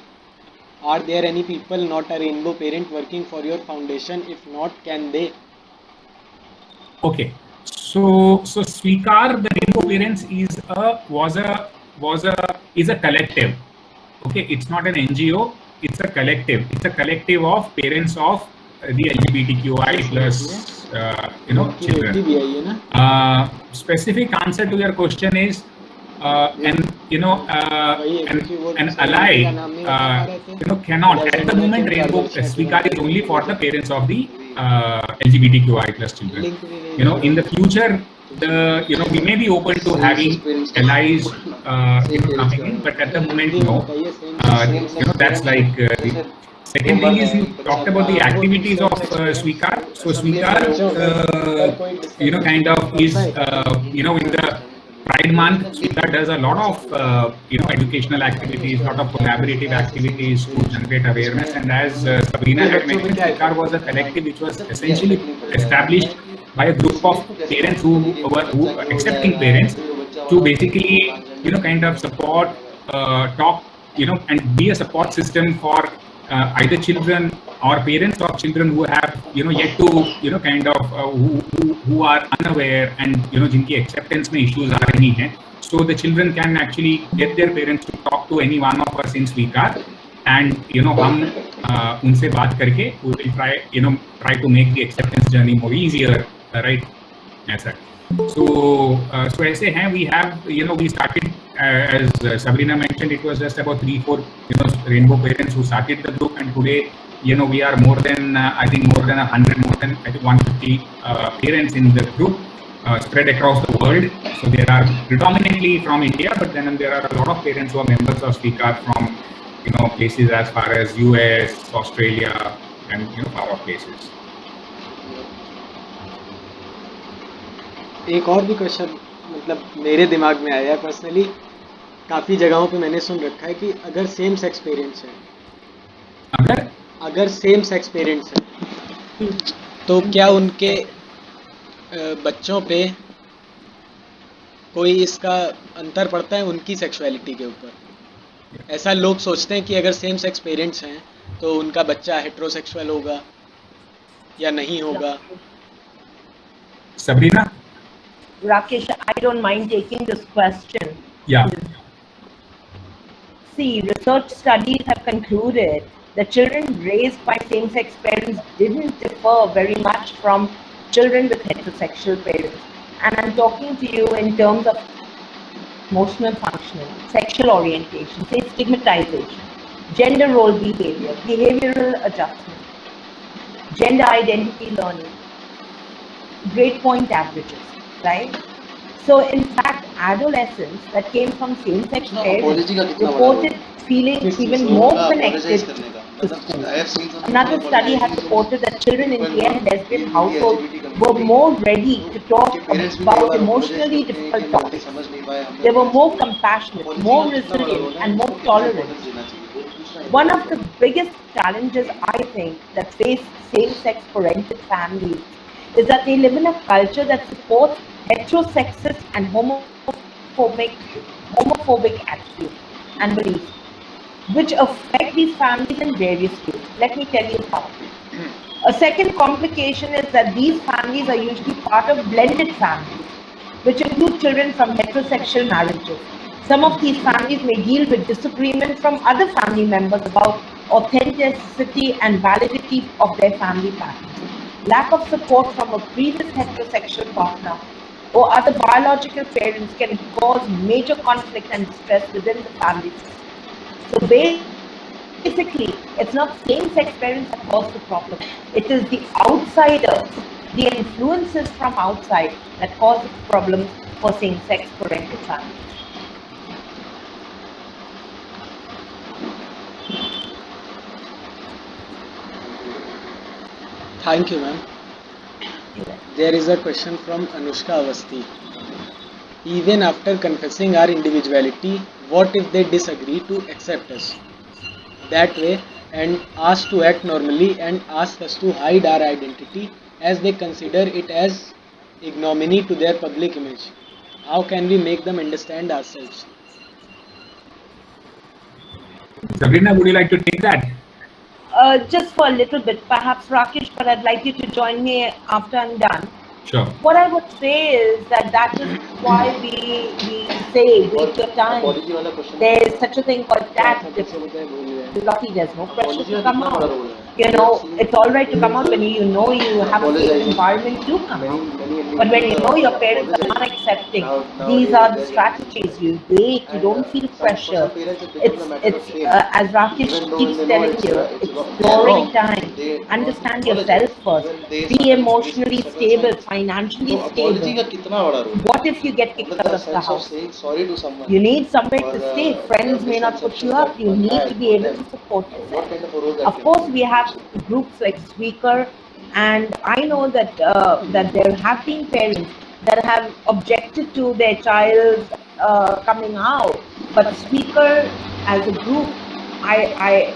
Are there any people not a rainbow parent working for your foundation? If not, can they? Okay. So Srikar, the Rainbow Parents is a collective. Okay, it's not an NGO. It's a collective. It's a collective of parents of the LGBTQI plus children. Specific answer to your question is an ally cannot at the moment. Rainbow Srikar is only for the parents of the LGBTQI plus children. In the future, we may be open to having allies coming in, but at the moment, no. That's like the second thing is you talked about the activities of Srikar. So Srikar, kind of is in the Pride Month, Srikar does a lot of educational activities, lot of collaborative activities to generate awareness. And as Sabrina had mentioned, Srikar was a collective which was essentially established by a group of parents who were accepting parents to basically kind of support, talk, and be a support system for either children or parents of children who have yet to kind of who are unaware and जिनकी acceptance में issues आ रही हैं. So the children can actually get their parents to talk to any one of us in Srikar, and हम उनसे बात करके we will try to make the acceptance journey more easier, right? ऐसा. So ऐसे हैं, we have we started as Sabrina mentioned, it was just about 3-4 rainbow parents who started the group, and today we are more than I think more than 100, more than I think 150 parents in the group spread across the world. So there are predominantly from India, but then there are a lot of parents who are members of Srikar from places as far as US, Australia, and far off places. एक और भी question मतलब मेरे दिमाग में आया है personally. काफ़ी जगहों पे मैंने सुन रखा है कि अगर सेम सेक्स पेरेंट्स हैं, अगर सेम सेक्स पेरेंट्स हैं तो क्या उनके बच्चों पे कोई इसका अंतर पड़ता है उनकी सेक्सुअलिटी के ऊपर? ऐसा लोग सोचते हैं कि अगर सेम सेक्स पेरेंट्स हैं तो उनका बच्चा हेट्रोसेक्सुअल होगा या नहीं होगा. Sabrina? Rakesh, I don't mind taking this question. Yeah. See, research studies have concluded that children raised by same-sex parents didn't differ very much from children with heterosexual parents. And I'm talking to you in terms of emotional functioning, sexual orientation, say stigmatization, gender role behavior, behavioral adjustment, gender identity learning, grade point averages, right? So in fact, adolescents that came from same-sex parents reported feeling even more connected to school. Another study has reported that children in gay and lesbian households were more ready to talk about emotionally difficult topics. They were more compassionate, more resilient, and more tolerant. One of the biggest challenges, I think, that face same-sex parented families is that they live in a culture that supports heterosexist and homophobic attitudes and beliefs, which affect these families in various ways. Let me tell you how. A second complication is that these families are usually part of blended families, which include children from heterosexual marriages. Some of these families may deal with disagreement from other family members about authenticity and validity of their family patterns. Lack of support from a previous heterosexual partner or other biological parents can cause major conflict and stress within the family system. So basically, it's not same-sex parents that cause the problem. It is the outsiders, the influences from outside that cause the problems for same-sex parental families. Thank you, ma'am. There is a question from Anushka Avasti. Even after confessing our individuality, what if they disagree to accept us that way and ask to act normally and ask us to hide our identity as they consider it as ignominy to their public image? How can we make them understand ourselves? Sabrina, would you like to take that? Just for a little bit, perhaps Rakesh, but I'd like you to join me after I'm done. Sure. What I would say is that is why we say wait your time. There is such a thing called tact. Lucky, there's no pressure to come out. You know, it's all right to come out when you know you have a safe environment to come out. But when you know your parents are not accepting, these are the strategies. You wait, you don't feel pressure. It's as Rakesh keeps telling you, exploring time. Understand yourself first. Be emotionally stable, financially stable. What if you get kicked out of the house? You need somewhere to stay. Friends may not put you up. You need to be able to support yourself. Of course, we have groups like Squeaker, and I know that that there have been parents that have objected to their child coming out. But Squeaker, as a group, I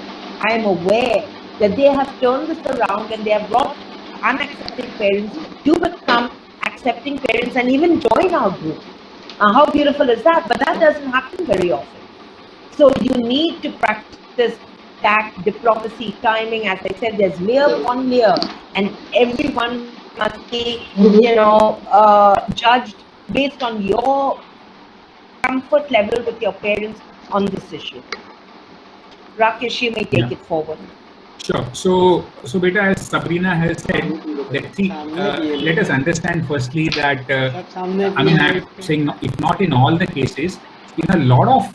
am aware that they have turned this around and they have brought unaccepting parents to become accepting parents and even join our group. How beautiful is that? But that doesn't happen very often. So you need to practice tact, diplomacy, timing. As I said, there's layer upon layer, and everyone must be, judged based on your comfort level with your parents on this issue. Rakesh, you may take it forward. Sure. So beta, as Sabrina has said, let us understand firstly that, I'm saying if not in all the cases, in a lot of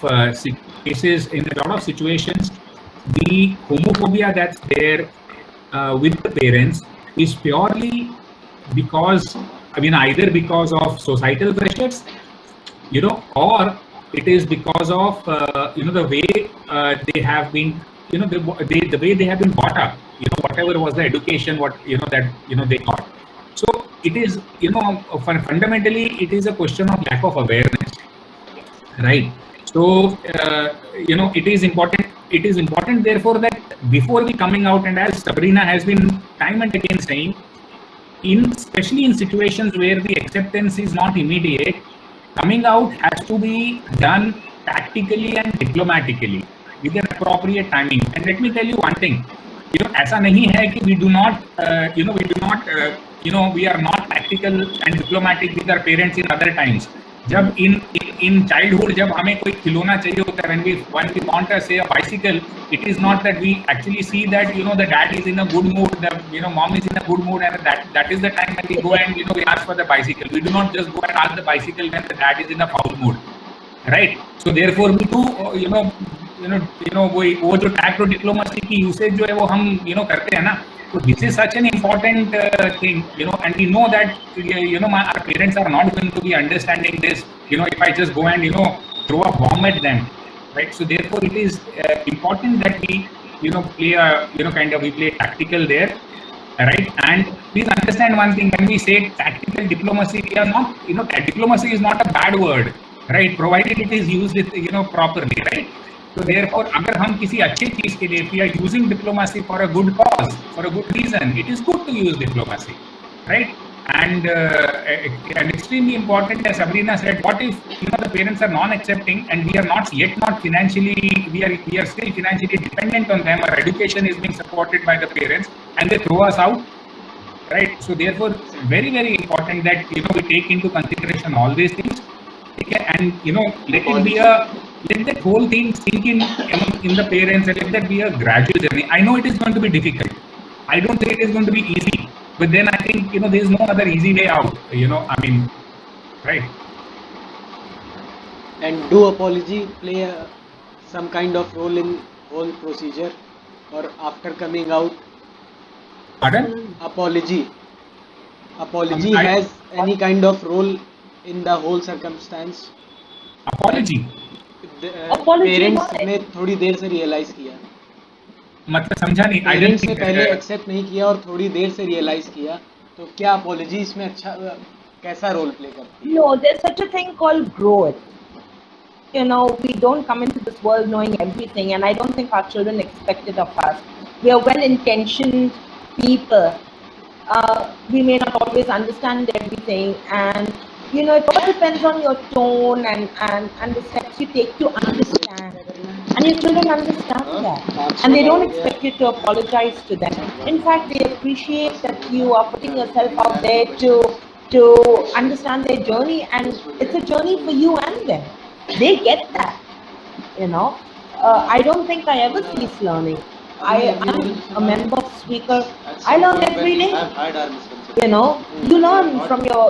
cases, in a lot of situations, the homophobia that's there with the parents is purely because, either because of societal pressures, or it is because of, the way they have been, the way they have been brought up, whatever was the education, they got. So it is, fundamentally, it is a question of lack of awareness, right? So, it is important. It is important, therefore, that before we coming out, and as Sabrina has been time and again saying, especially in situations where the acceptance is not immediate, coming out has to be done tactically and diplomatically with an appropriate timing. And let me tell you one thing, ऐसा नहीं है कि we are not tactical and diplomatic with our parents in other times. जब in childhood, जब हमें कोई खिलौना चाहिए होता है, when we want to say a bicycle, it is not that we actually see that the dad is in a good mood, the mom is in a good mood, and that is the time when we go and we ask for the bicycle. We do not just go and ask the bicycle when the dad is in a foul mood, right? So therefore we do वो जो tact और diplomacy की usage जो है वो हम करते हैं ना. So this is such an important thing, and we know that, our parents are not going to be understanding this, if I just go and, throw a bomb at them, right? So therefore it is important that we, play we play tactical there, right? And please understand one thing, when we say tactical diplomacy, we are not, diplomacy is not a bad word, right? Provided it is used with, properly, right? So therefore, अगर हम किसी अच्छी चीज के लिए, if we are using diplomacy for a good cause, for a good reason, it is good to use diplomacy, right? And extremely important, as Sabrina said, what if the parents are non-accepting and we are not financially, we are still financially dependent on them. Our education is being supported by the parents, and they throw us out, right? So therefore, very very important that we take into consideration all these things, okay? And let that whole thing sink in the parents, and let that be a gradual journey. I know it is going to be difficult. I don't say it is going to be easy, but then I think there is no other easy way out. I mean, right? And do apology play some kind of role in whole procedure, or after coming out? Pardon? Apology I- has any kind of role in the whole circumstance? Apology. Apology parents why? ने थोड़ी देर से realise किया, मतलब समझा नहीं. I don't parents ने think पहले accept नहीं किया और थोड़ी देर से रियलाइज किया, तो क्या अपॉलॉजी इसमें अच्छा कैसा रोल प्ले करती है? No, there's such a thing called growth. We don't come into this world knowing everything, and I don't think our children expect it of us. We are well-intentioned people. We may not always understand everything, and it all depends on your tone and the steps you take to understand. And your children understand that, and they don't expect you to apologize to them. In fact, they appreciate that you are putting yourself out there to understand their journey, and it's a journey for you and them. They get that. I don't think I ever cease learning. I'm a member of Speaker. I learn every day. I've had our misconceptions. You learn from your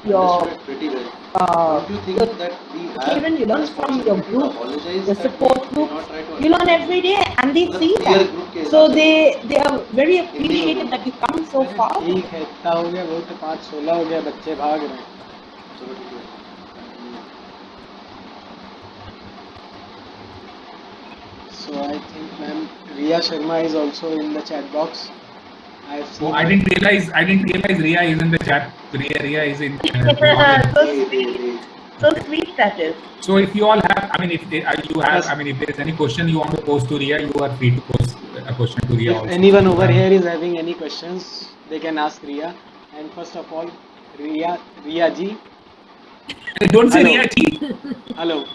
Pretty well. uh, Don't you think your that we have children. You learn from your responsibility to group, apologize the that support we group. not try to You learn every day, and they The see peer that. group के So हिसाब से they are very appreciative that you come so far. ठीक है, इतना हो गया, बहुत 5-16 हो गया, बच्चे भाग रहे हैं. चलो ठीक है. So I think ma'am Riya Sharma is also in the chat box. I have seen Oh, I didn't realize Riya is in the chat. Riya is in. So sweet. So sweet that is. So if you all have, I mean, if there is any question you want to pose to Riya, you are free to pose a question to Riya If also. anyone over here is having any questions, they can ask Riya. And first of all, Riya ji, Don't say Hello. Riya ji. hello.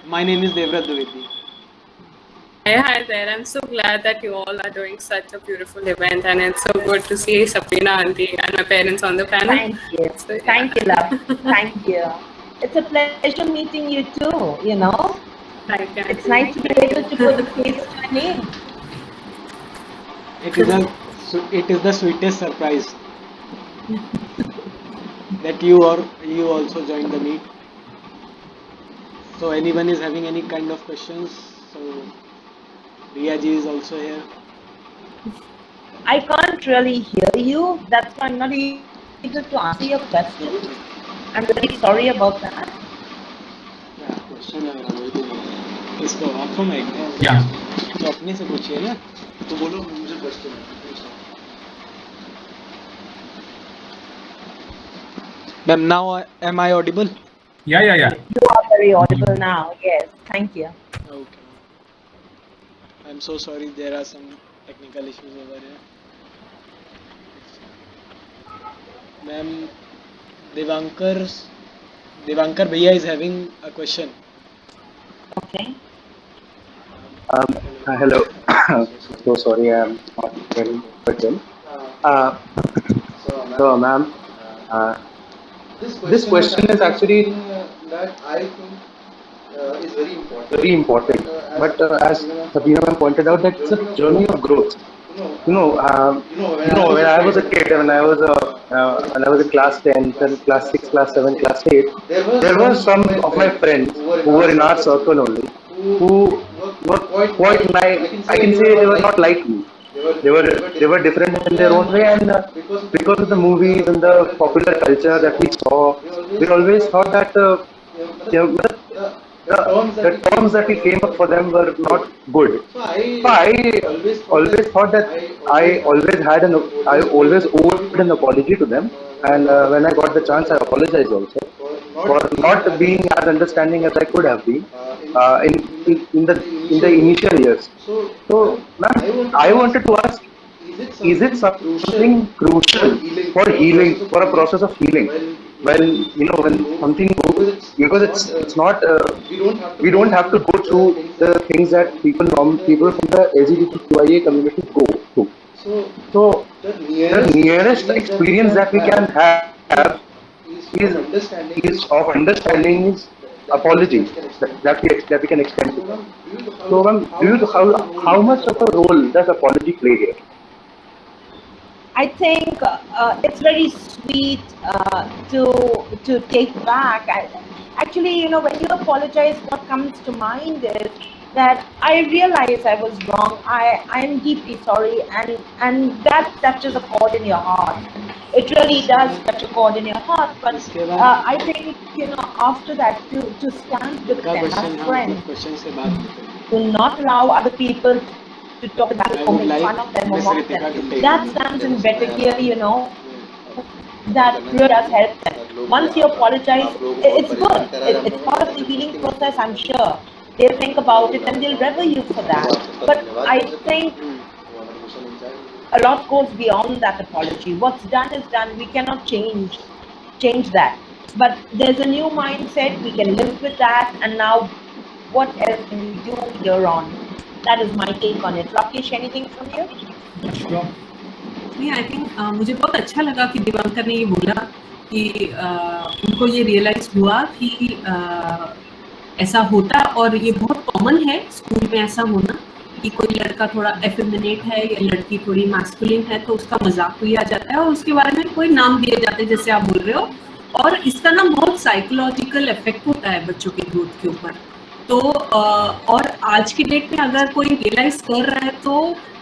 My name is Devrat Dwivedi. Hi there. I'm so glad that you all are doing such a beautiful event, and it's so good to see Sabrina auntie and my parents on the panel. Thank you. So, yeah. Thank you, love. Thank you. It's a pleasure meeting you too. Thank you. It's nice to be able to put a face to a name. It is the sweetest surprise that you also joined the meet. So anyone is having any kind of questions? So Riya ji is also here. I can't really hear you. That's why I'm not able to answer your question. I'm very sorry about that. Question है मेरा, वही तो बोल इसको आपको mic है Yeah. तो अपने से पूछिए ना. तो बोलो, मुझे क्वेश्चन है. Ma'am, now am I audible? Yeah. You are very audible now. Yes. Thank you. Okay. I'm so sorry, there are some technical issues over here. Ma'am, Devankar Bhaiya is having a question. Okay. Hello. So sorry, I'm not very well. So, ma'am, this question is actually that I think is very important. very important. But as Sabina ma'am pointed out, that it's a journey of growth. When I was a kid, when I was in class 10, class 6, class 7, class 8, there were some of my friends who were in our circle only, who were quite like, I can say they were not like me. They were different in their own way, and because of the movies and the popular culture that we saw, we always thought that the terms that we came up for them were not good. So I always thought that I always owed an apology to them, and when I got the chance, I apologized also for not being as understanding as I could have been in the initial years. So, ma'am, I wanted to ask, is it something crucial for healing, for a process of healing? When when something goes, because it's not we don't have to go through the things that people from the LGBTQIA community go through. So the nearest experience that we can have is of understanding is apology that we can extend to them. So, ma'am, how much of a role does apology play here? I think it's very sweet to take back. Actually, when you apologize, what comes to mind is that I realize I was wrong. I'm deeply sorry, and that touches a chord in your heart. It really does touch a chord in your heart. But I think after that, to stand with them as friends, to not allow other people to talk about it or make fun of them or mock them. That stands in better gear, that really does help them. Once you apologize, it's good. It's part of the healing process, I'm sure. They'll think about it and they'll revere you for that. But I think a lot goes beyond that apology. What's done is done. We cannot change that. But there's a new mindset. We can live with that. And now, what else can we do here on? That is my take on it. Rakesh, anything from you? Sure. नहीं, I think मुझे बहुत अच्छा लगा कि दिवाकर ने ये बोला कि उनको ये रियलाइज हुआ कि ऐसा होता, और ये बहुत कॉमन है स्कूल में ऐसा होना कि कोई लड़का थोड़ा एफेमिनेट है या लड़की थोड़ी मैस्कुलिन है तो उसका मजाक किया जाता है और उसके बारे में कोई नाम दिए जाते हैं जैसे आप बोल रहे हो, और इसका ना बहुत साइकोलॉजिकल इफेक्ट होता है बच्चों के ग्रोथ के ऊपर। तो और आज की डेट में अगर कोई रियलाइज कर रहा है तो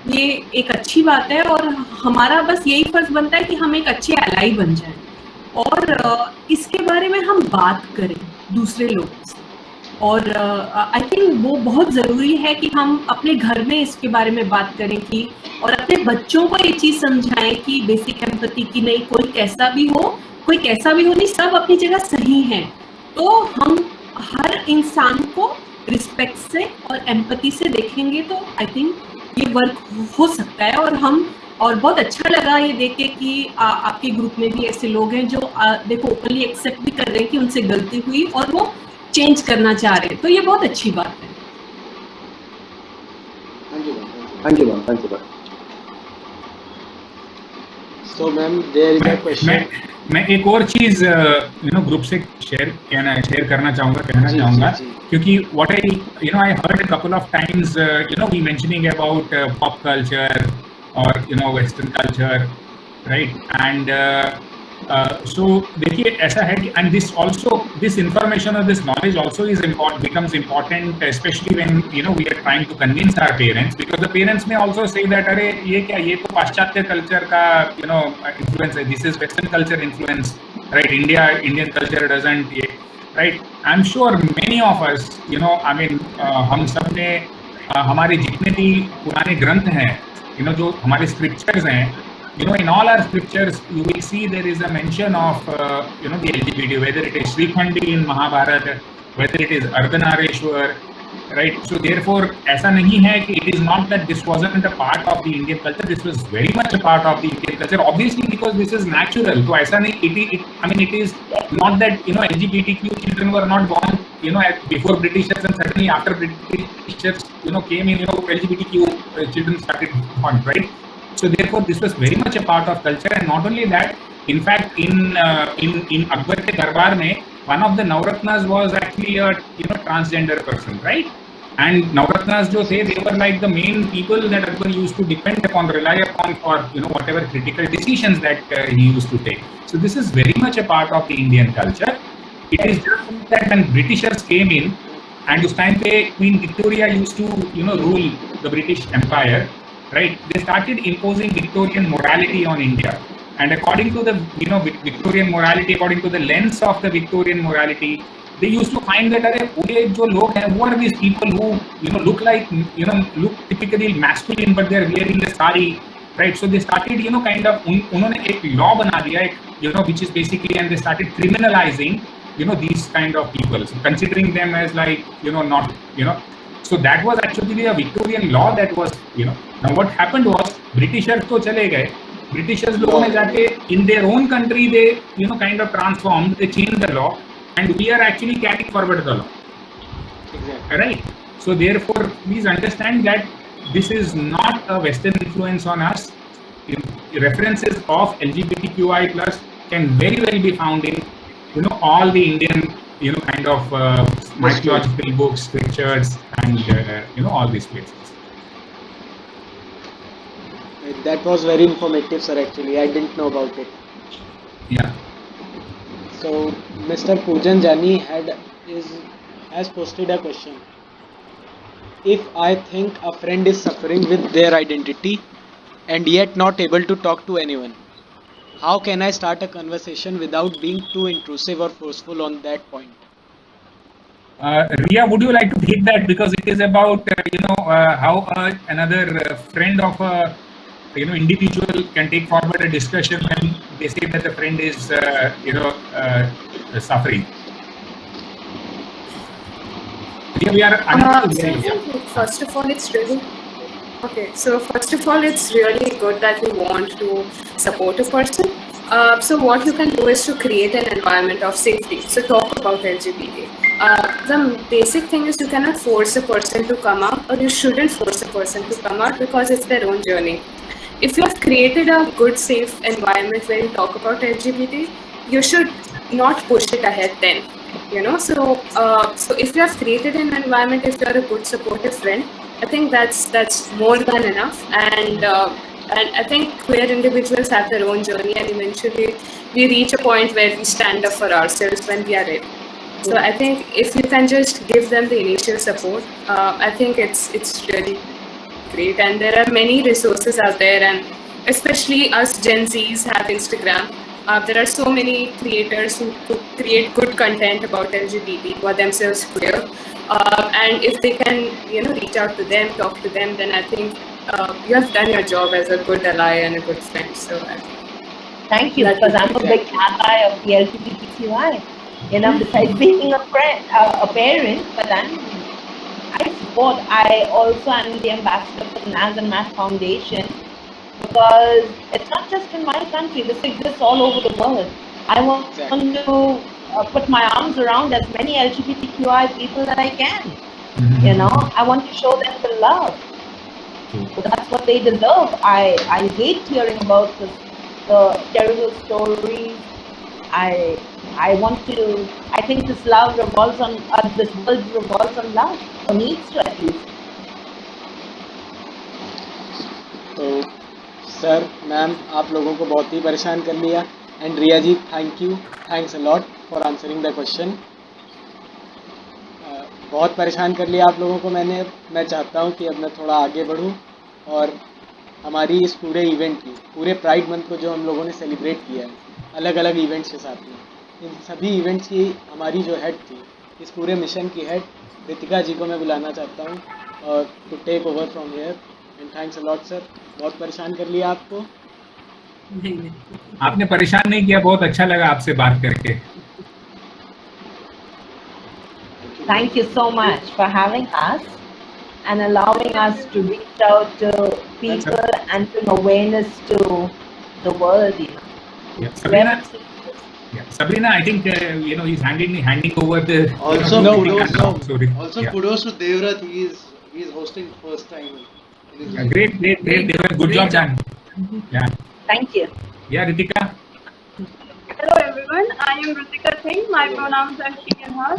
ये एक अच्छी बात है, और हमारा बस यही फर्ज बनता है कि हम एक अच्छे एलाई बन जाएं और इसके बारे में हम बात करें दूसरे लोगों से। और आई थिंक वो बहुत ज़रूरी है कि हम अपने घर में इसके बारे में बात करें कि, और अपने बच्चों को ये चीज़ समझाएं कि बेसिक एम्पैथी की नहीं, कोई कैसा भी हो नहीं, सब अपनी जगह सही हैं। तो हम हर इंसान को रिस्पेक्ट से और एम्पैथी से देखेंगे तो आई थिंक ये वर्क हो सकता है। और बहुत अच्छा लगा ये देख के कि आपके ग्रुप में भी ऐसे लोग हैं जो देखो ओपनली एक्सेप्ट भी कर रहे हैं कि उनसे गलती हुई और वो चेंज करना चाह रहे हैं, तो ये बहुत अच्छी बात है। हाँ जी ma'am, thank you. So ma'am there is a question. मैं एक और चीज ग्रुप से शेयर करना चाहूंगा क्योंकि what I heard a couple of times we mentioning about pop culture और western culture, right? And so देखिए ऐसा है कि एंड दिस इंफॉर्मेशन और this knowledge also becomes important, especially when we are trying to convince our parents, because the parents may also say that अरे ये तो पाश्चात्य कल्चर का influence है, this is western culture influence, right? Indian culture doesn't, right? I'm sure many of us हम सब ने हमारे जितने भी पुराने ग्रंथ हैं जो हमारे स्क्रिप्चर्स हैं, in all our scriptures you will see there is a mention of the LGBT, whether it is Srikhandi in Mahabharata, whether it is Ardhanareshwar, right? So therefore ऐसा नहीं है कि it is not that this wasn't a part of the Indian culture, this was very much a part of the Indian culture, obviously, because this is natural. तो ऐसा नहीं, it is not that LGBTQ children were not born before Britishers and suddenly after Britishers came in, LGBTQ children started born, right? So therefore this was very much a part of culture. And not only that, in fact in Akbar ke darbar mein one of the Navratnas was actually a transgender person, right? And Navratnas jo the, they were like the main people that Akbar used to depend upon, rely upon for whatever critical decisions that he used to take. So this is very much a part of the Indian culture. It is just that when Britishers came in, and उस time पे Queen Victoria used to rule the British Empire, right? They started imposing Victorian morality on India, and according to the Victorian morality, according to the lens of the Victorian morality, they used to find that अरे पूरे जो लोग हैं, who are these people who look like look typically masculine but they are wearing a sari, right? So they started kind of उन्होंने एक law बना दिया, एक which is basically, and they started criminalizing these kind of people, so considering them as like not so that was actually a Victorian law that was now what happened was Britishers तो चले गए, Britishers लोगों ने जाके in their own country they kind of transformed, they changed the law, and we are actually carrying forward the law. Exactly. Right? So therefore, please understand that this is not a Western influence on us. References of LGBTQI plus can very well be found in all the Indian kind of mythological books, scriptures, and all these places. That was very informative, sir. Actually, I didn't know about it. Yeah. So, Mr. Poojan Jani has posted a question. If I think a friend is suffering with their identity and yet not able to talk to anyone, how can I start a conversation without being too intrusive or forceful on that point? Ria, would you like to take that, because it is about how another friend of a individual can take forward a discussion when they say that the friend is suffering. Ria, we are unable to hear you. First of all, it's really okay. So first of all, it's really good that you want to support a person. So what you can do is to create an environment of safety. So talk about LGBT. The basic thing is you cannot force a person to come out, or you shouldn't force a person to come out, because it's their own journey. If you have created a good, safe environment where you talk about LGBT, you should not push it ahead then. So if you have created an environment, if you're a good, supportive friend, I think that's more than enough. And I think queer individuals have their own journey, and eventually we reach a point where we stand up for ourselves when we are ready. So I think if you can just give them the initial support, I think it's really great. And there are many resources out there, and especially us Gen Zs have Instagram. There are so many creators who create good content about LGBT, who are themselves queer. And if they can, reach out to them, talk to them, then I think you have done your job as a good ally and a good friend. So Thank you, because I'm a big ally of the LGBTQI. Besides being a friend, a parent, but I also am the ambassador for the Naz and Matt Foundation, because it's not just in my country, this exists all over the world. I want to put my arms around as many LGBTQI people that I can. I want to show them the love. So that's what they deserve. I hate hearing about the terrible stories. I think this love revolves on, this world revolves on love, or needs to at least. तो sir, ma'am, आप लोगों को बहुत ही परेशान कर लिया. And Riya ji, thanks a lot for answering the question. बहुत परेशान कर लिया आप लोगों को मैं चाहता हूँ कि अब मैं थोड़ा आगे बढ़ूँ और हमारी इस पूरे इवेंट की, पूरे प्राइड मंथ को जो हम लोगों ने सेलिब्रेट किया है अलग अलग इवेंट्स के साथ में, इन सभी इवेंट्स की हमारी जो हेड थी, इस पूरे मिशन की हेड रितिका जी को मैं बुलाना चाहता हूँ और to take over from here. And thanks a lot sir. बहुत परेशान कर लिया आपको. नहीं, आपने परेशान नहीं किया, बहुत अच्छा लगा आपसे बात करके. Thank you so much for having us and allowing us to reach out to people and bring awareness to the world. Yeah, Sabrina, I think he's handing over the. Also, yeah. kudos to Devrat. He's hosting first time. Yeah, great. Good job done. Yeah. Thank you. Yeah, Ritika. Hello everyone, I am Ritika Singh. My pronouns are she and her.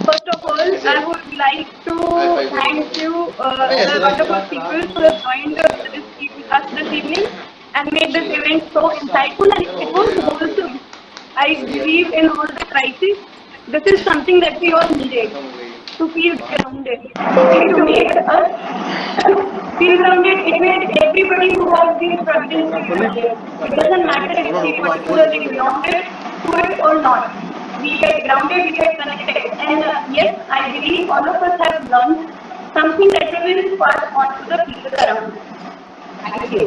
First of all, I would like to thank you, the wonderful people who have joined us this evening and made this event so insightful, and it was wholesome. I believe in all the crisis, this is something that we all needed to feel grounded. To make us feel grounded, it made everybody who has been struggling feel grounded. It doesn't matter if we particularly grounded to it or not. We get grounded, we get connected, and yes, I believe all of us have learned something that we will pass on to the people around us. Thank you.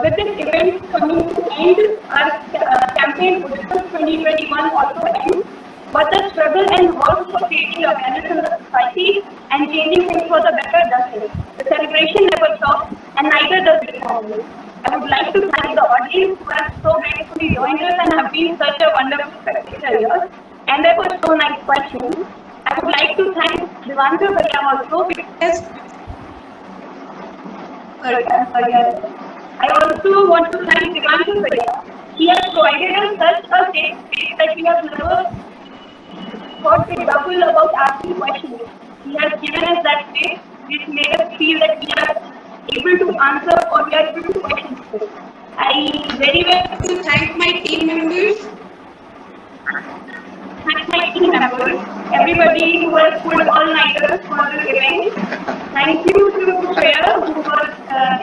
With this event coming to end, our campaign Buddhism 2021 also ends, but the struggle and work for creating awareness in the society and changing things for the better does it. The celebration never stops. and neither does the performance. I would like to thank the audience who have so gracefully joined us and have been such a wonderful spectator here. And there were so nice questions. I would like to thank Devanshu Bhaiya also because I also want to thank Devanshu Bhaiya. He has provided us such a safe space that we have never thought to double about asking questions. He has given us that space which made us feel that we are able to answer or we are able to question. I very well to thank my team members. Thank my team members, everybody who has pulled all-nighters for this event. Thank you to Shreya, who was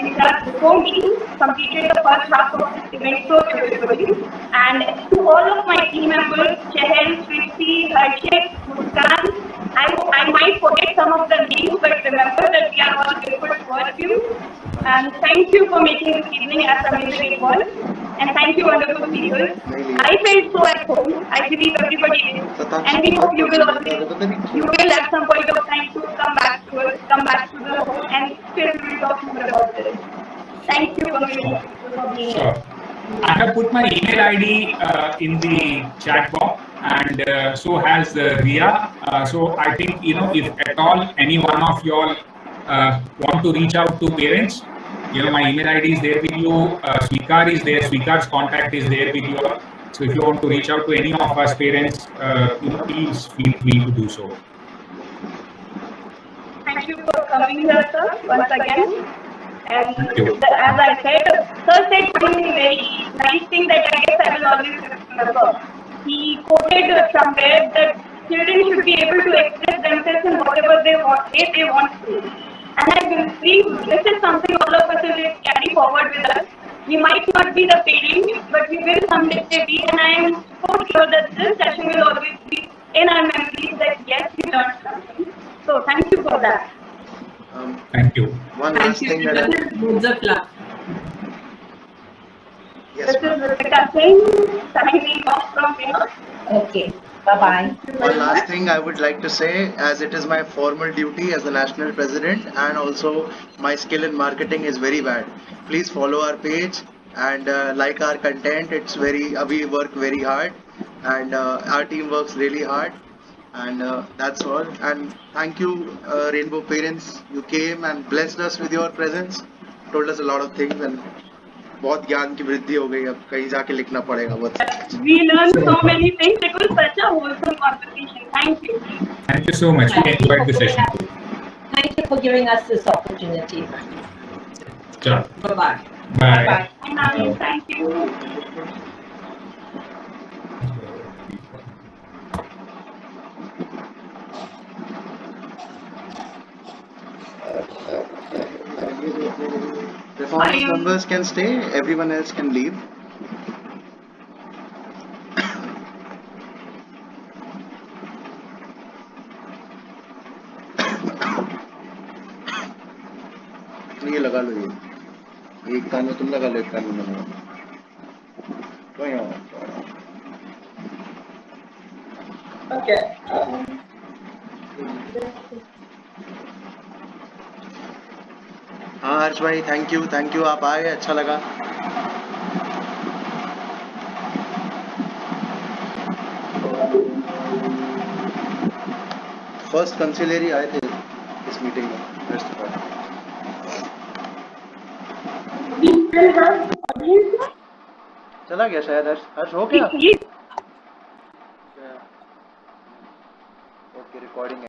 in charge before me, completed the first half of this event so beautifully. And to all of my team members, Chehel, Shriti, Harshit, Muskan, I might forget some of the names, but remember that we are all grateful for you. And thank you for making this evening as amazing it was. And thank you, wonderful speakers. I felt so at home. I believe everybody did. And we hope you will at some point of time to come back to us, come back to the home, and still we will talk more about this. Thank you for being here. I have put my email ID in the chat box, and so has Ria. So I think, if at all any one of you all want to reach out to parents, my email ID is there with you. Sweekar is there. Sweekar's contact is there with you all. So if you want to reach out to any of us parents, please feel free to do so. Thank you for coming here, sir, once again. And as I said, sir said something very nice thing that I guess I will always remember. He quoted somewhere that children should be able to express themselves in whatever they want to. And I believe this is something all of us will carry forward with us. We might not be the parents, but we will someday be, and I am so sure that this session will always be in our memories that yes, we learned something. So thank you for that. Thank you. One last thing that This is Ritika Singh, signing off from here. Okay. Bye-bye. One last thing I would like to say, as it is my formal duty as the national president, and also my skill in marketing is very bad. Please follow our page and like our content. It's we work very hard, and our team works really hard, and that's all. And thank you, Rainbow Parents. You came and blessed us with your presence, told us a lot of things, and बहुत ज्ञान की वृद्धि हो गई. अब कहीं जाके लिखना पड़ेगा बहुत. We learned so many things. It was such a wholesome conversation. Thank you. Thank you so much. We enjoyed the session. Thank you for giving us this opportunity. Sure. Bye-bye. Bye. Bye. And now, thank you. Performance members can stay, everyone else can leave. ये लगा लो, ये एक कान में तुम लगा लो, एक कान में मैं लगा लो. Okay. हाँ हर्ष भाई, थैंक यू, आप आए, अच्छा लगा. फर्स्ट कंसिलरी आए थे इस मीटिंग में. चला गया शायद. हर्ष हो गया. ओके, रिकॉर्डिंग है.